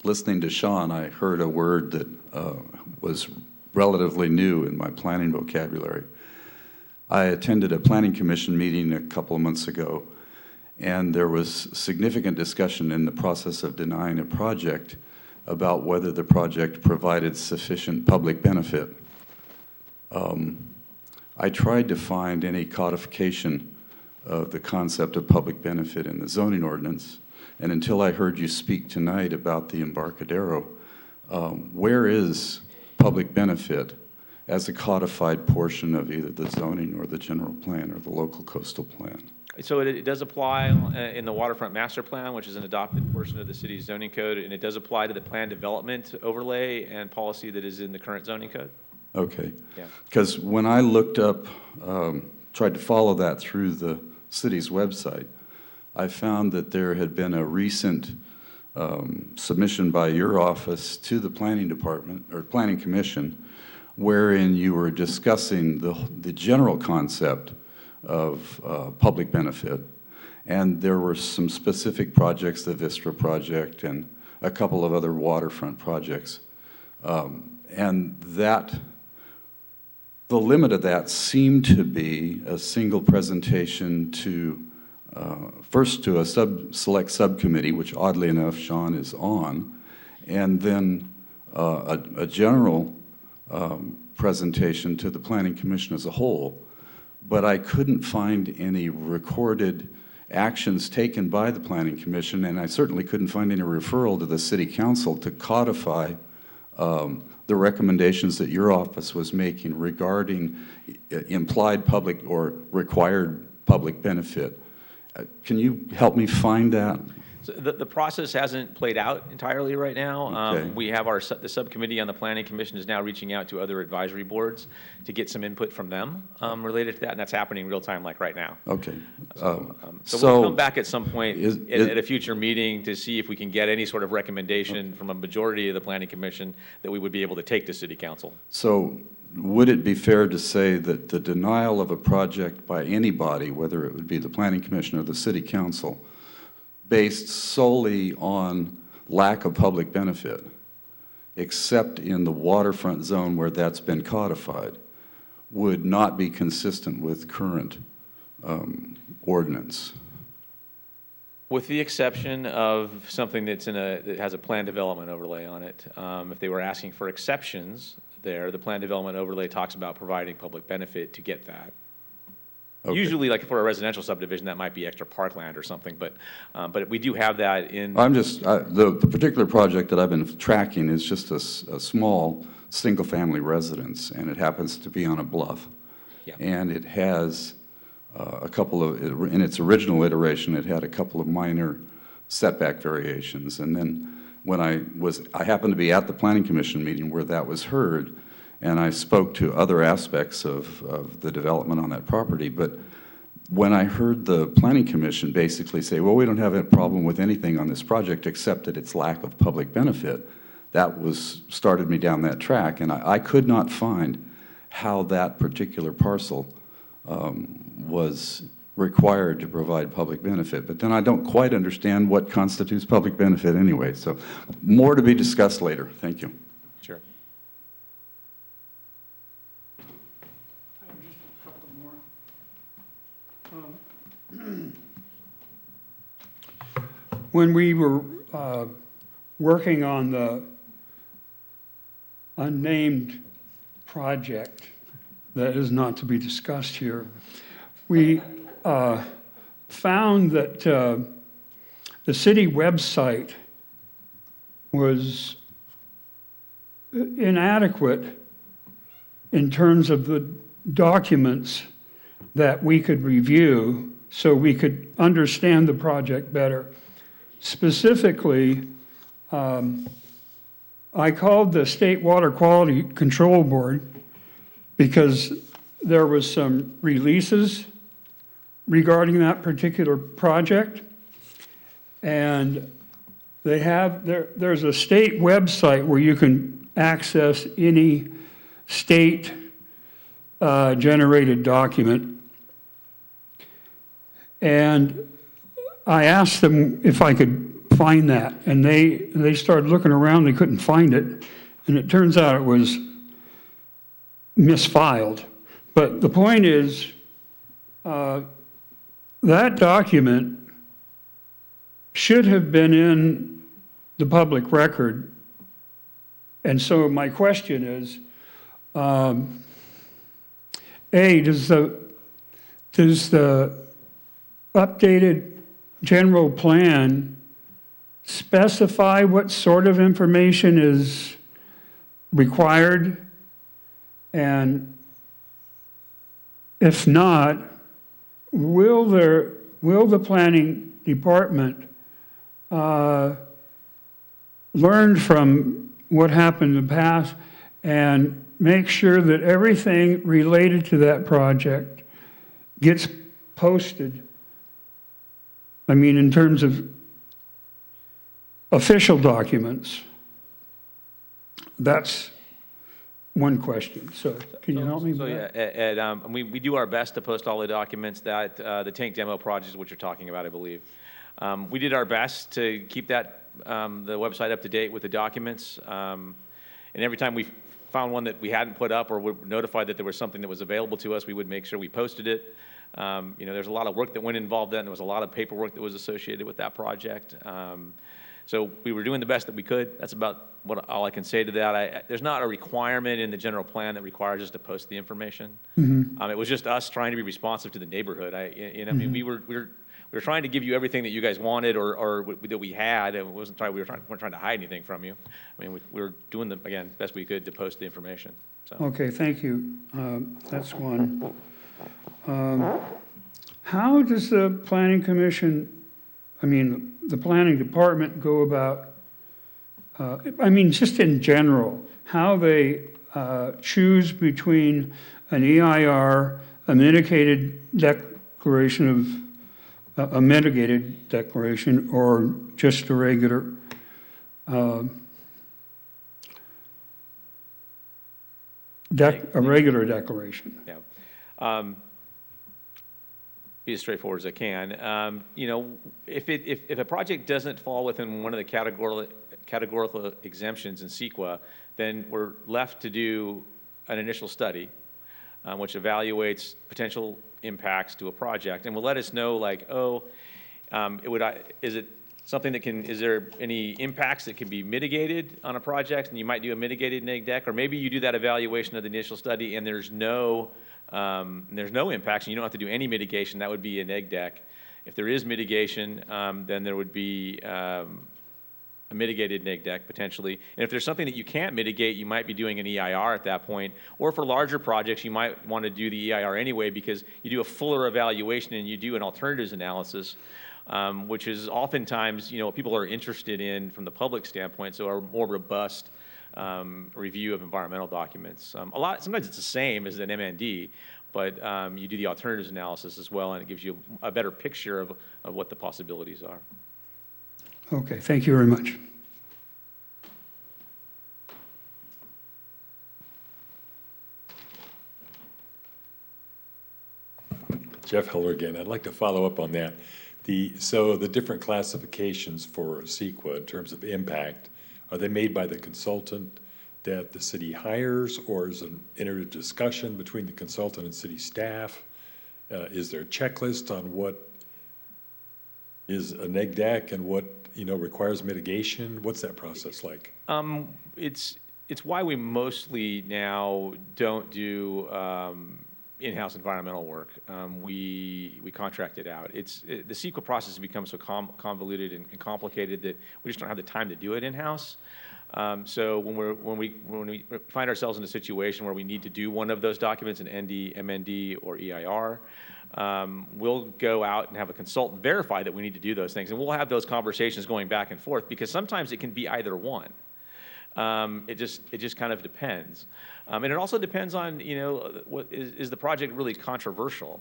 Listening to Sean, I heard a word that was relatively new in my planning vocabulary. I attended a planning commission meeting a couple of months ago, and there was significant discussion in the process of denying a project about whether the project provided sufficient public benefit. I tried to find any codification of the concept of public benefit in the zoning ordinance, and until I heard you speak tonight about the Embarcadero, where is public benefit as a codified portion of either the zoning or the general plan or the local coastal plan? So it does apply in the waterfront master plan, which is an adopted portion of the city's zoning code, and it does apply to the plan development overlay and policy that is in the current zoning code. Okay. Yeah. Because when I looked up, tried to follow that through the city's website, I found that there had been a recent submission by your office to the planning department or planning commission, wherein you were discussing the general concept of public benefit. And there were some specific projects, the Vista project and a couple of other waterfront projects. And that, the limit of that seemed to be a single presentation to, first to a select subcommittee, which oddly enough Sean is on, and then a general presentation to the Planning Commission as a whole. But I couldn't find any recorded actions taken by the Planning Commission, and I certainly couldn't find any referral to the City Council to codify the recommendations that your office was making regarding implied public or required public benefit. Can you help me find that? So the process hasn't played out entirely right now. Okay. We have the subcommittee on the Planning Commission is now reaching out to other advisory boards to get some input from them related to that, and that's happening real time, like right now. Okay. So we'll come back at some point at a future meeting to see if we can get any sort of recommendation from a majority of the Planning Commission that we would be able to take to City Council. So would it be fair to say that the denial of a project by anybody, whether it would be the Planning Commission or the City Council, based solely on lack of public benefit, except in the waterfront zone where that's been codified, would not be consistent with current ordinance? With the exception of something that has a plan development overlay on it. If they were asking for exceptions there, the plan development overlay talks about providing public benefit to get that. Okay. Usually, like for a residential subdivision, that might be extra parkland or something, but we do have that in. I'm just, the particular project that I've been tracking is just a small single-family residence, and it happens to be on a bluff. Yeah. And it has a couple of, in its original iteration, it had a couple of minor setback variations. And then when I happened to be at the Planning Commission meeting where that was heard, and I spoke to other aspects of the development on that property. But when I heard the Planning Commission basically say, well, we don't have a problem with anything on this project except that its lack of public benefit, that started me down that track. And I could not find how that particular parcel was required to provide public benefit. But then I don't quite understand what constitutes public benefit anyway. So more to be discussed later. Thank you. Sure. When we were working on the unnamed project that is not to be discussed here, we found that the city website was inadequate in terms of the documents that we could review so we could understand the project better. Specifically, I called the State Water Quality Control Board because there was some releases regarding that particular project. And they have, there's a state website where you can access any state generated document. And I asked them if I could find that. And they started looking around, they couldn't find it. And it turns out it was misfiled. But the point is, that document should have been in the public record. And so my question is, A, does the updated general plan specify what sort of information is required? And if not, will the planning department learn from what happened in the past and make sure that everything related to that project gets posted? I mean, in terms of official documents. That's one question. So can you help me with So, that? yeah, Ed, we do our best to post all the documents that, the tank demo project, which you're talking about, I believe. We did our best to keep that, the website up to date with the documents. And every time we found one that we hadn't put up or were notified that there was something that was available to us, we would make sure we posted it. You know, there's a lot of work that went involved then. There was a lot of paperwork that was associated with that project. So we were doing the best that we could. That's about all I can say to that. There's not a requirement in the general plan that requires us to post the information. It was just us trying to be responsive to the neighborhood. I mean, we were trying to give you everything that you guys wanted or that we had, and we weren't trying to hide anything from you. I mean, we were doing the, again, best we could to post the information. So. Okay, thank you. That's one. How does the planning commission, I mean, the planning department go about, I mean, just in general, how they choose between an EIR, a mitigated declaration of, a mitigated declaration, or just a regular declaration? Yeah. Be as straightforward as I can. You know, if a project doesn't fall within one of the categorical exemptions in CEQA, then we're left to do an initial study, which evaluates potential impacts to a project, and will let us know, like, oh, is it something that is there any impacts that can be mitigated on a project, and you might do a mitigated neg deck, or maybe you do that evaluation of the initial study and there's no impacts and you don't have to do any mitigation. That would be a neg deck. If there is mitigation, then there would be a mitigated neg deck potentially. And if there's something that you can't mitigate, you might be doing an EIR at that point. Or for larger projects, you might want to do the EIR anyway because you do a fuller evaluation and you do an alternatives analysis, which is oftentimes, you know, what people are interested in from the public standpoint, so a more robust review of environmental documents. Sometimes it's the same as an MND, but you do the alternatives analysis as well, and it gives you a better picture of what the possibilities are. Okay, thank you very much. Jeff Heller again. I'd like to follow up on that. So the different classifications for CEQA in terms of impact, are they made by the consultant that the city hires, or is an iterative discussion between the consultant and city staff? Is there a checklist on what is a neg deck and what, you know, requires mitigation? What's that process like? It's why we mostly now don't do in-house environmental work. We contract it out. The CEQA process has become so convoluted and complicated that we just don't have the time to do it in-house. So when we find ourselves in a situation where we need to do one of those documents, an ND, MND, or EIR, we'll go out and have a consultant verify that we need to do those things, and we'll have those conversations going back and forth because sometimes it can be either one. It just kind of depends, and it also depends on, you know, what is the project really controversial?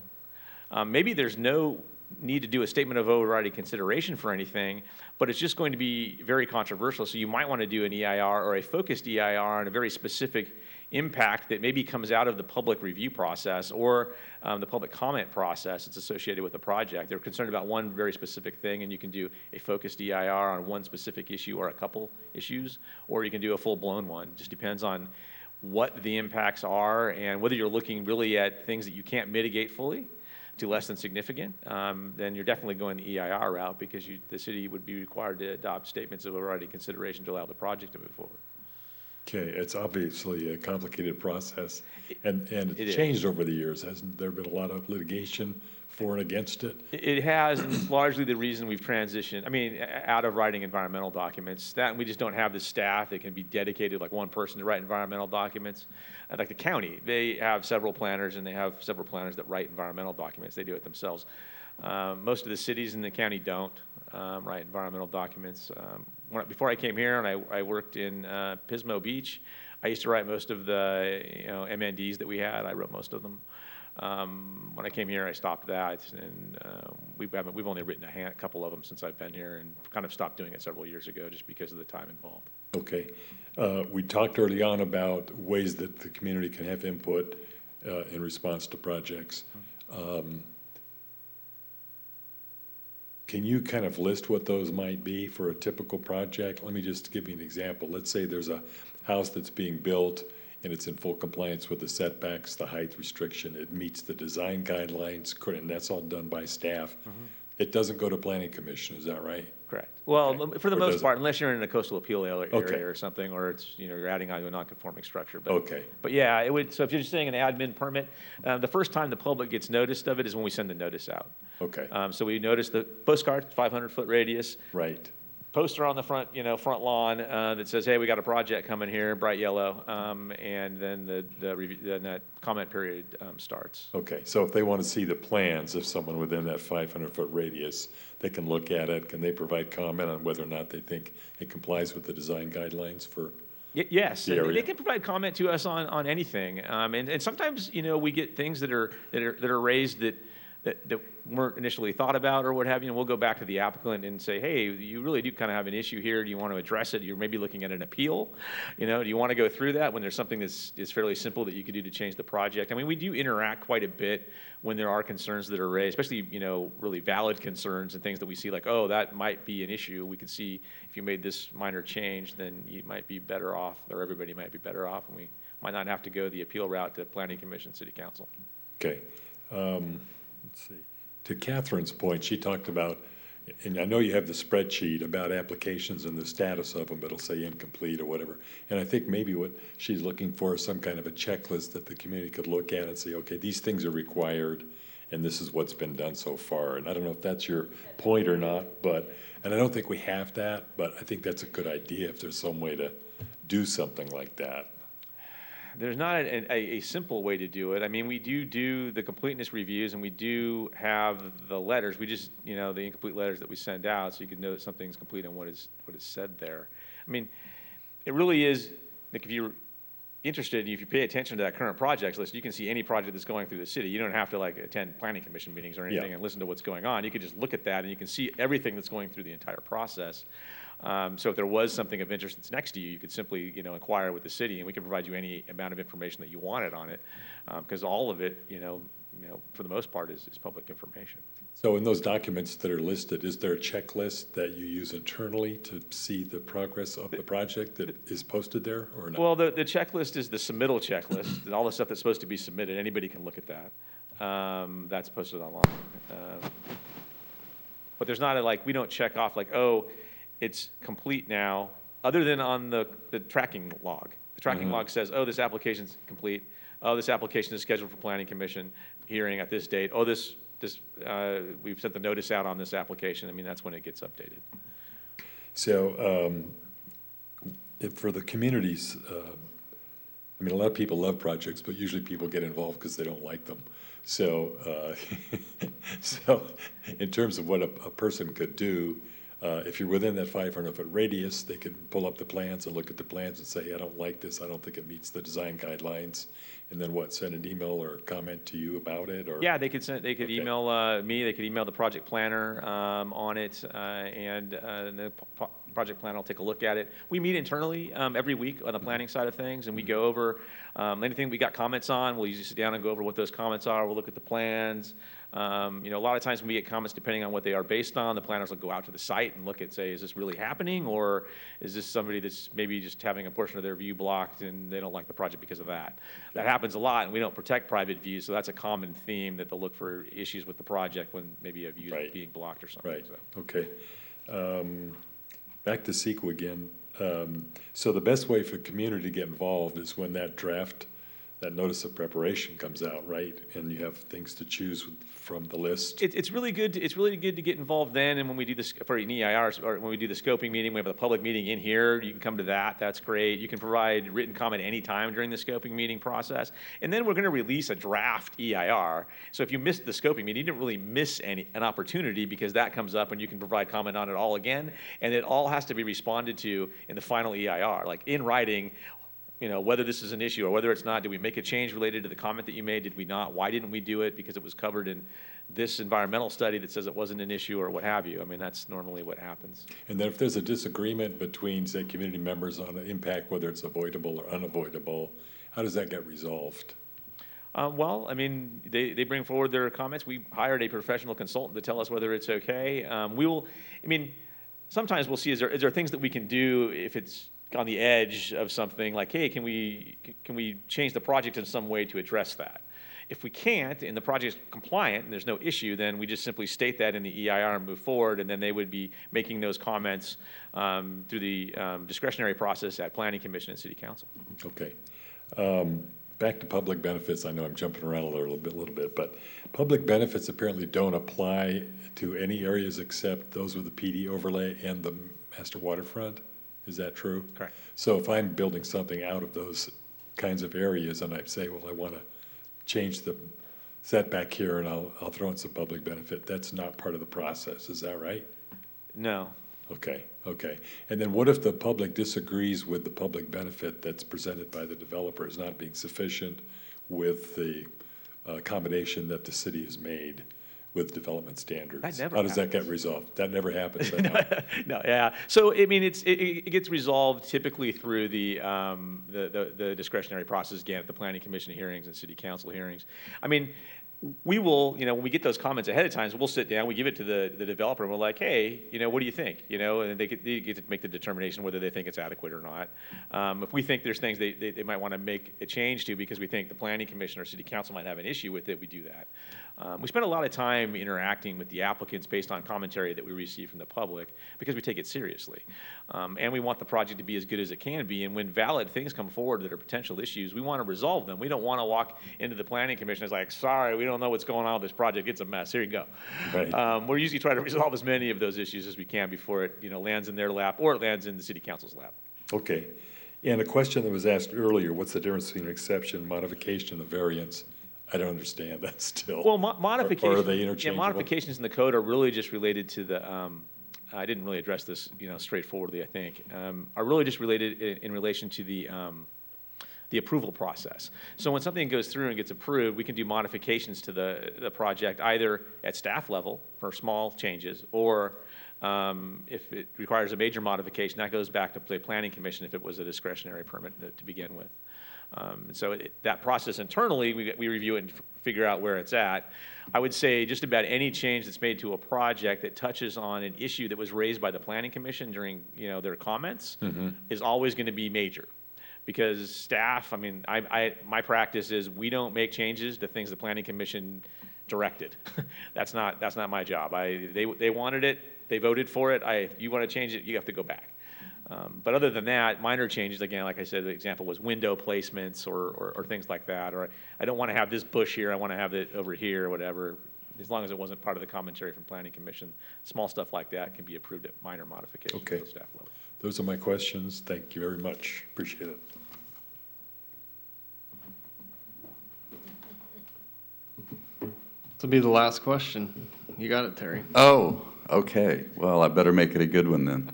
Maybe there's no need to do a statement of overriding consideration for anything, but it's just going to be very controversial. So you might want to do an EIR or a focused EIR on a very specific impact that maybe comes out of the public review process or the public comment process that's associated with the project. They're concerned about one very specific thing, and you can do a focused EIR on one specific issue or a couple issues, or you can do a full-blown one. It just depends on what the impacts are and whether you're looking really at things that you can't mitigate fully to less than significant, then you're definitely going the EIR route, because the city would be required to adopt statements of overriding consideration to allow the project to move forward. Okay, it's obviously a complicated process, and It it's is. changed over the years. Hasn't there been a lot of litigation for and against it? It has, and it's largely the reason we've transitioned, out of writing environmental documents. That, we just don't have the staff that can be dedicated, like one person to write environmental documents. Like the county, they have several planners, and they have several planners that write environmental documents. They do it themselves. Most of the cities in the county don't write environmental documents. Before I came here and I worked in Pismo Beach, I used to write most of the MNDs that we had. I wrote most of them. When I came here, I stopped that, and we've only written a couple of them since I've been here, and kind of stopped doing it several years ago just because of the time involved. Okay. We talked early on about ways that the community can have input in response to projects. Can you kind of list what those might be for a typical project? Let me just give you an example. Let's say there's a house that's being built and it's in full compliance with the setbacks, the height restriction, it meets the design guidelines, and that's all done by staff. It doesn't go to planning commission, is that right? Correct. Well, Okay. for the Or most does it? part, unless you're in a coastal appeal area Okay. or something, or it's, you're adding on to a non-conforming structure. But, Okay. But yeah, it would, so if you're just saying an admin permit, the first time the public gets noticed of it is when we send the notice out. Okay, So we notice the postcard, 500-foot radius, right. poster on the front, front lawn that says, "Hey, we got a project coming here," bright yellow, and then then that comment period starts. Okay, so if they want to see the plans of someone within that 500-foot radius, they can look at it. Can they provide comment on whether or not they think it complies with the design guidelines for? Yes, The and area. they can provide comment to us on anything, and sometimes we get things that are raised that weren't initially thought about or what have you, and we'll go back to the applicant and say, hey, you really do kind of have an issue here. Do you want to address it? You're maybe looking at an appeal. Do you want to go through that when there's something that's fairly simple that you could do to change the project? We do interact quite a bit when there are concerns that are raised, especially, really valid concerns and things that we see like, oh, that might be an issue. We could see if you made this minor change, then you might be better off, or everybody might be better off, and we might not have to go the appeal route to Planning Commission, City Council. Okay. Let's see. To Catherine's point, she talked about, and I know you have the spreadsheet about applications and the status of them, it'll say incomplete or whatever. And I think maybe what she's looking for is some kind of a checklist that the community could look at and say, okay, these things are required, and this is what's been done so far. And I don't know if that's your point or not, and I don't think we have that, but I think that's a good idea if there's some way to do something like that. There's not a simple way to do it. We do the completeness reviews, and we do have the letters. We just, the incomplete letters that we send out, so you can know that something's complete on what is said there. It really is, like, if you're interested, if you pay attention to that current projects list, you can see any project that's going through the city. You don't have to attend planning commission meetings or anything and listen to what's going on. You can just look at that, and you can see everything that's going through the entire process. So if there was something of interest that's next to you, you could simply, inquire with the city, and we can provide you any amount of information that you wanted on it, because all of it, for the most part, is public information. So in those documents that are listed, is there a checklist that you use internally to see the progress of the project that is posted there, or not? Well, the checklist is the submittal checklist, and all the stuff that's supposed to be submitted. Anybody can look at that. That's posted online. But there's not we don't check off oh, it's complete now, other than on the tracking log. The tracking log says, oh, this application's complete. Oh, this application is scheduled for planning commission hearing at this date. Oh, we've sent the notice out on this application. That's when it gets updated. So for the communities, a lot of people love projects, but usually people get involved because they don't like them. So, so in terms of what a person could do, If you're within that 500-foot radius, they could pull up the plans and look at the plans and say, I don't like this, I don't think it meets the design guidelines. And then what, send an email or comment to you about it, or? Yeah, they could Okay. email me, they could email the project planner on it, and the project planner will take a look at it. We meet internally every week on the planning side of things, and we go over anything we got comments on. We'll usually sit down and go over what those comments are. We'll look at the plans. You know, a lot of times when we get comments, depending on what they are based on, the planners will go out to the site and look at, say, is this really happening, or is this somebody that's maybe just having a portion of their view blocked and they don't like the project because of that? That happens a lot, and we don't protect private views, so that's a common theme, that they'll look for issues with the project when maybe a view is being blocked or something. Right, So. okay. Back to CEQA again. So the best way for the community to get involved is when that draft, that notice of preparation comes out, right? And you have things to choose from the list. It's really good. It's really good to get involved then, and when we do this for an EIR, or when we do the scoping meeting, we have a public meeting in here. You can come to that. That's great. You can provide written comment anytime during the scoping meeting process. And then we're going to release a draft EIR. So if you missed the scoping meeting, you didn't really miss an opportunity, because that comes up and you can provide comment on it all again. And it all has to be responded to in the final EIR, like in writing. You know, whether this is an issue or whether it's not. Did we make a change related to the comment that you made? Did we not? Why didn't we do it? Because it was covered in this environmental study that says it wasn't an issue, or what have you. I mean, that's normally what happens. And then if there's a disagreement between, say, community members on an impact, whether it's avoidable or unavoidable, how does that get resolved? Well, I mean, they bring forward their comments. We hired a professional consultant to tell us whether it's okay. Sometimes we'll see, is there things that we can do if it's on the edge of something, like, hey, can we change the project in some way to address that? If we can't, and the project's compliant and there's no issue, then we just simply state that in the EIR and move forward, and then they would be making those comments through the discretionary process at Planning Commission and City Council. Okay. Back to public benefits. I know I'm jumping around a little bit, but public benefits apparently don't apply to any areas except those with the PD overlay and the master waterfront. Is that true? Correct. So if I'm building something out of those kinds of areas and I say, well, I want to change the setback here and I'll throw in some public benefit, that's not part of the process, is that right? No. Okay, okay. And then what if the public disagrees with the public benefit that's presented by the developer as not being sufficient with the accommodation that the city has made with development standards? That never How does that get happens. resolved? That never happens. No, yeah. So I mean, it gets resolved typically through the discretionary process, again, at the Planning Commission hearings and City Council hearings. I mean, we will, when we get those comments ahead of time, we'll sit down, we give it to the developer, and we're like, hey, what do you think? And they get to make the determination whether they think it's adequate or not. If we think there's things they might want to make a change to because we think the Planning Commission or City Council might have an issue with it, we do that. We spend a lot of time interacting with the applicants based on commentary that we receive from the public, because we take it seriously. And we want the project to be as good as it can be. And when valid things come forward that are potential issues, we want to resolve them. We don't want to walk into the Planning Commission and it's like, sorry, we don't know what's going on with this project. It's a mess. Here you go. Right. We're usually trying to resolve as many of those issues as we can before it lands in their lap or it lands in the City Council's lap. Okay. And a question that was asked earlier, what's the difference between an exception, modification, and a variance? I don't understand that still. Well, modifications. Or are they interchangeable? Yeah, modifications in the code are really just related to the, I didn't really address this, straightforwardly, I think, are really just related in relation to the approval process. So when something goes through and gets approved, we can do modifications to the project, either at staff level for small changes, or if it requires a major modification, that goes back to the Planning Commission if it was a discretionary permit to begin with. So that process internally, we review it and figure out where it's at. I would say just about any change that's made to a project that touches on an issue that was raised by the Planning Commission during their comments is always going to be major. Because staff, my practice is we don't make changes to things the Planning Commission directed. That's not my job. They wanted it, they voted for it. You want to change it, you have to go back. But other than that, minor changes, again, like I said, the example was window placements or things like that. Or I don't want to have this bush here, I want to have it over here, or whatever. As long as it wasn't part of the commentary from Planning Commission, small stuff like that can be approved at minor modifications Okay. at the staff level. Those are my questions. Thank you very much. Appreciate it. This will be the last question. You got it, Terry. Oh, Okay, well, I better make it a good one then.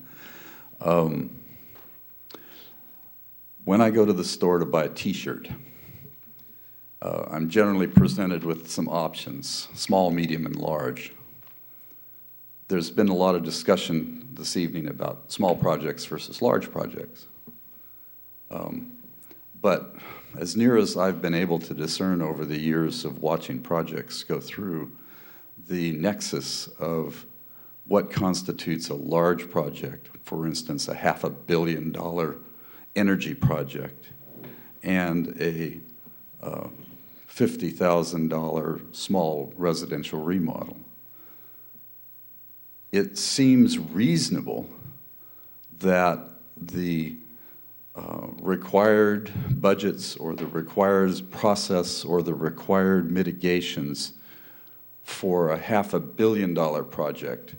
When I go to the store to buy a T-shirt, I'm generally presented with some options, small, medium, and large. There's been a lot of discussion this evening about small projects versus large projects. But as near as I've been able to discern over the years of watching projects go through, the nexus of what constitutes a large project, for instance, a $500 million energy project, and a $50,000 small residential remodel. It seems reasonable that the required budgets or the required process or the required mitigations for a $500 million project,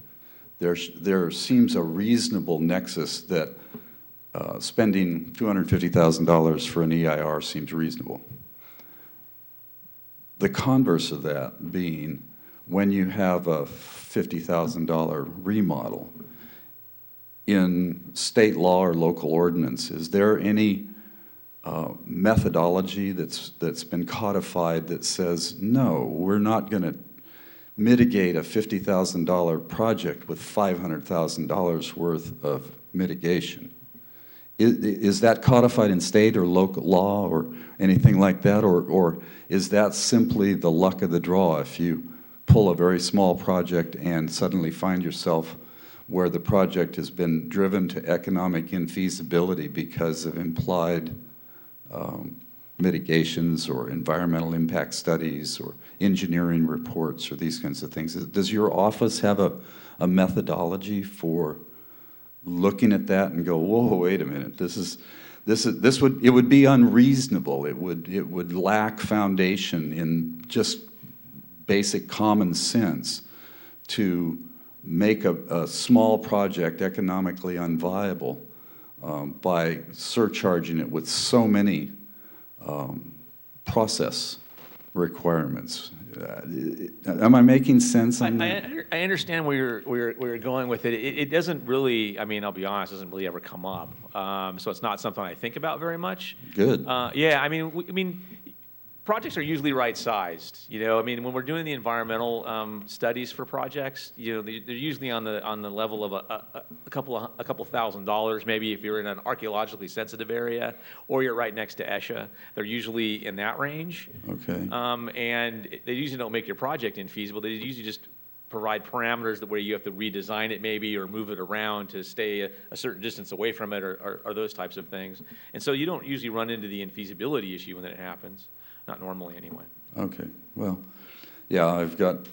there seems a reasonable nexus that spending $250,000 for an EIR seems reasonable. The converse of that being, when you have a $50,000 remodel, in state law or local ordinance, is there any methodology that's been codified that says, no, we're not going to mitigate a $50,000 project with $500,000 worth of mitigation? Is that codified in state or local law or anything like that, or is that simply the luck of the draw if you pull a very small project and suddenly find yourself where the project has been driven to economic infeasibility because of implied mitigations or environmental impact studies or engineering reports or these kinds of things? Does your office have a methodology for looking at that and go, whoa, wait a minute, it would be unreasonable. It would lack foundation in just basic common sense to make a small project economically unviable by surcharging it with so many process requirements. Am I making sense on that? I understand where you're going with it. It doesn't really, I mean, I'll be honest, it doesn't really ever come up. So it's not something I think about very much. Good. Yeah, I mean, projects are usually right-sized. You know, I mean, when we're doing the environmental studies for projects, you know, they're usually on the level of a couple $1,000s, maybe if you're in an archaeologically sensitive area, or you're right next to ESHA. They're usually in that range. Okay. And they usually don't make your project infeasible. They usually just provide parameters where you have to redesign it maybe or move it around to stay a certain distance away from it or those types of things. And so you don't usually run into the infeasibility issue when it happens. Not normally, anyway. Okay, well, yeah, I've got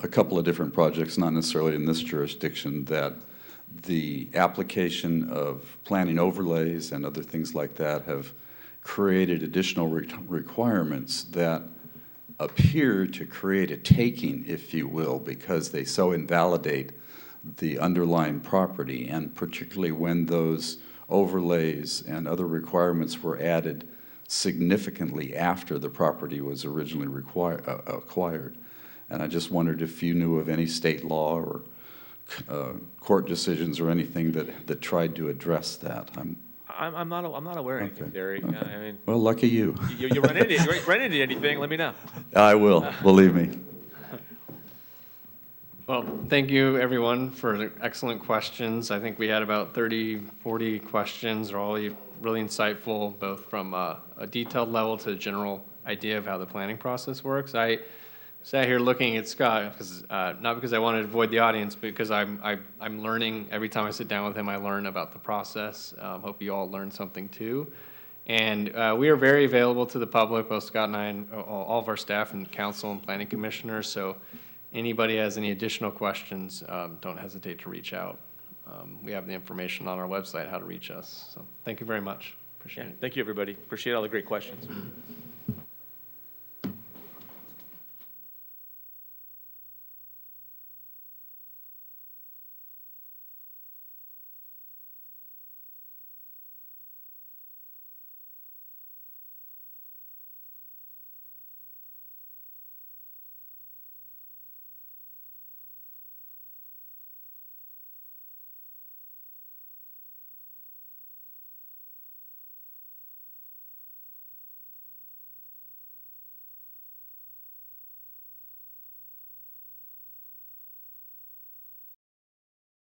a couple of different projects, not necessarily in this jurisdiction, that the application of planning overlays and other things like that have created additional requirements that appear to create a taking, if you will, because they so invalidate the underlying property, and particularly when those overlays and other requirements were added significantly after the property was originally acquired. And I just wondered if you knew of any state law or court decisions or anything that tried to address that. I'm not aware of anything, Derry. Okay. I mean, Well, lucky you. you run into anything, let me know. I will, believe me. Well, thank you, everyone, for the excellent questions. I think we had about 30, 40 questions. They're all really insightful, both from a detailed level to a general idea of how the planning process works. I sat here looking at Scott, because, not because I wanted to avoid the audience, but because I'm learning. Every time I sit down with him, I learn about the process. Hope you all learned something too. And we are very available to the public, both Scott and I, and all of our staff and council and planning commissioners. So anybody has any additional questions, don't hesitate to reach out. We have the information on our website how to reach us. So thank you very much. Appreciate it. Thank you, everybody. Appreciate all the great questions.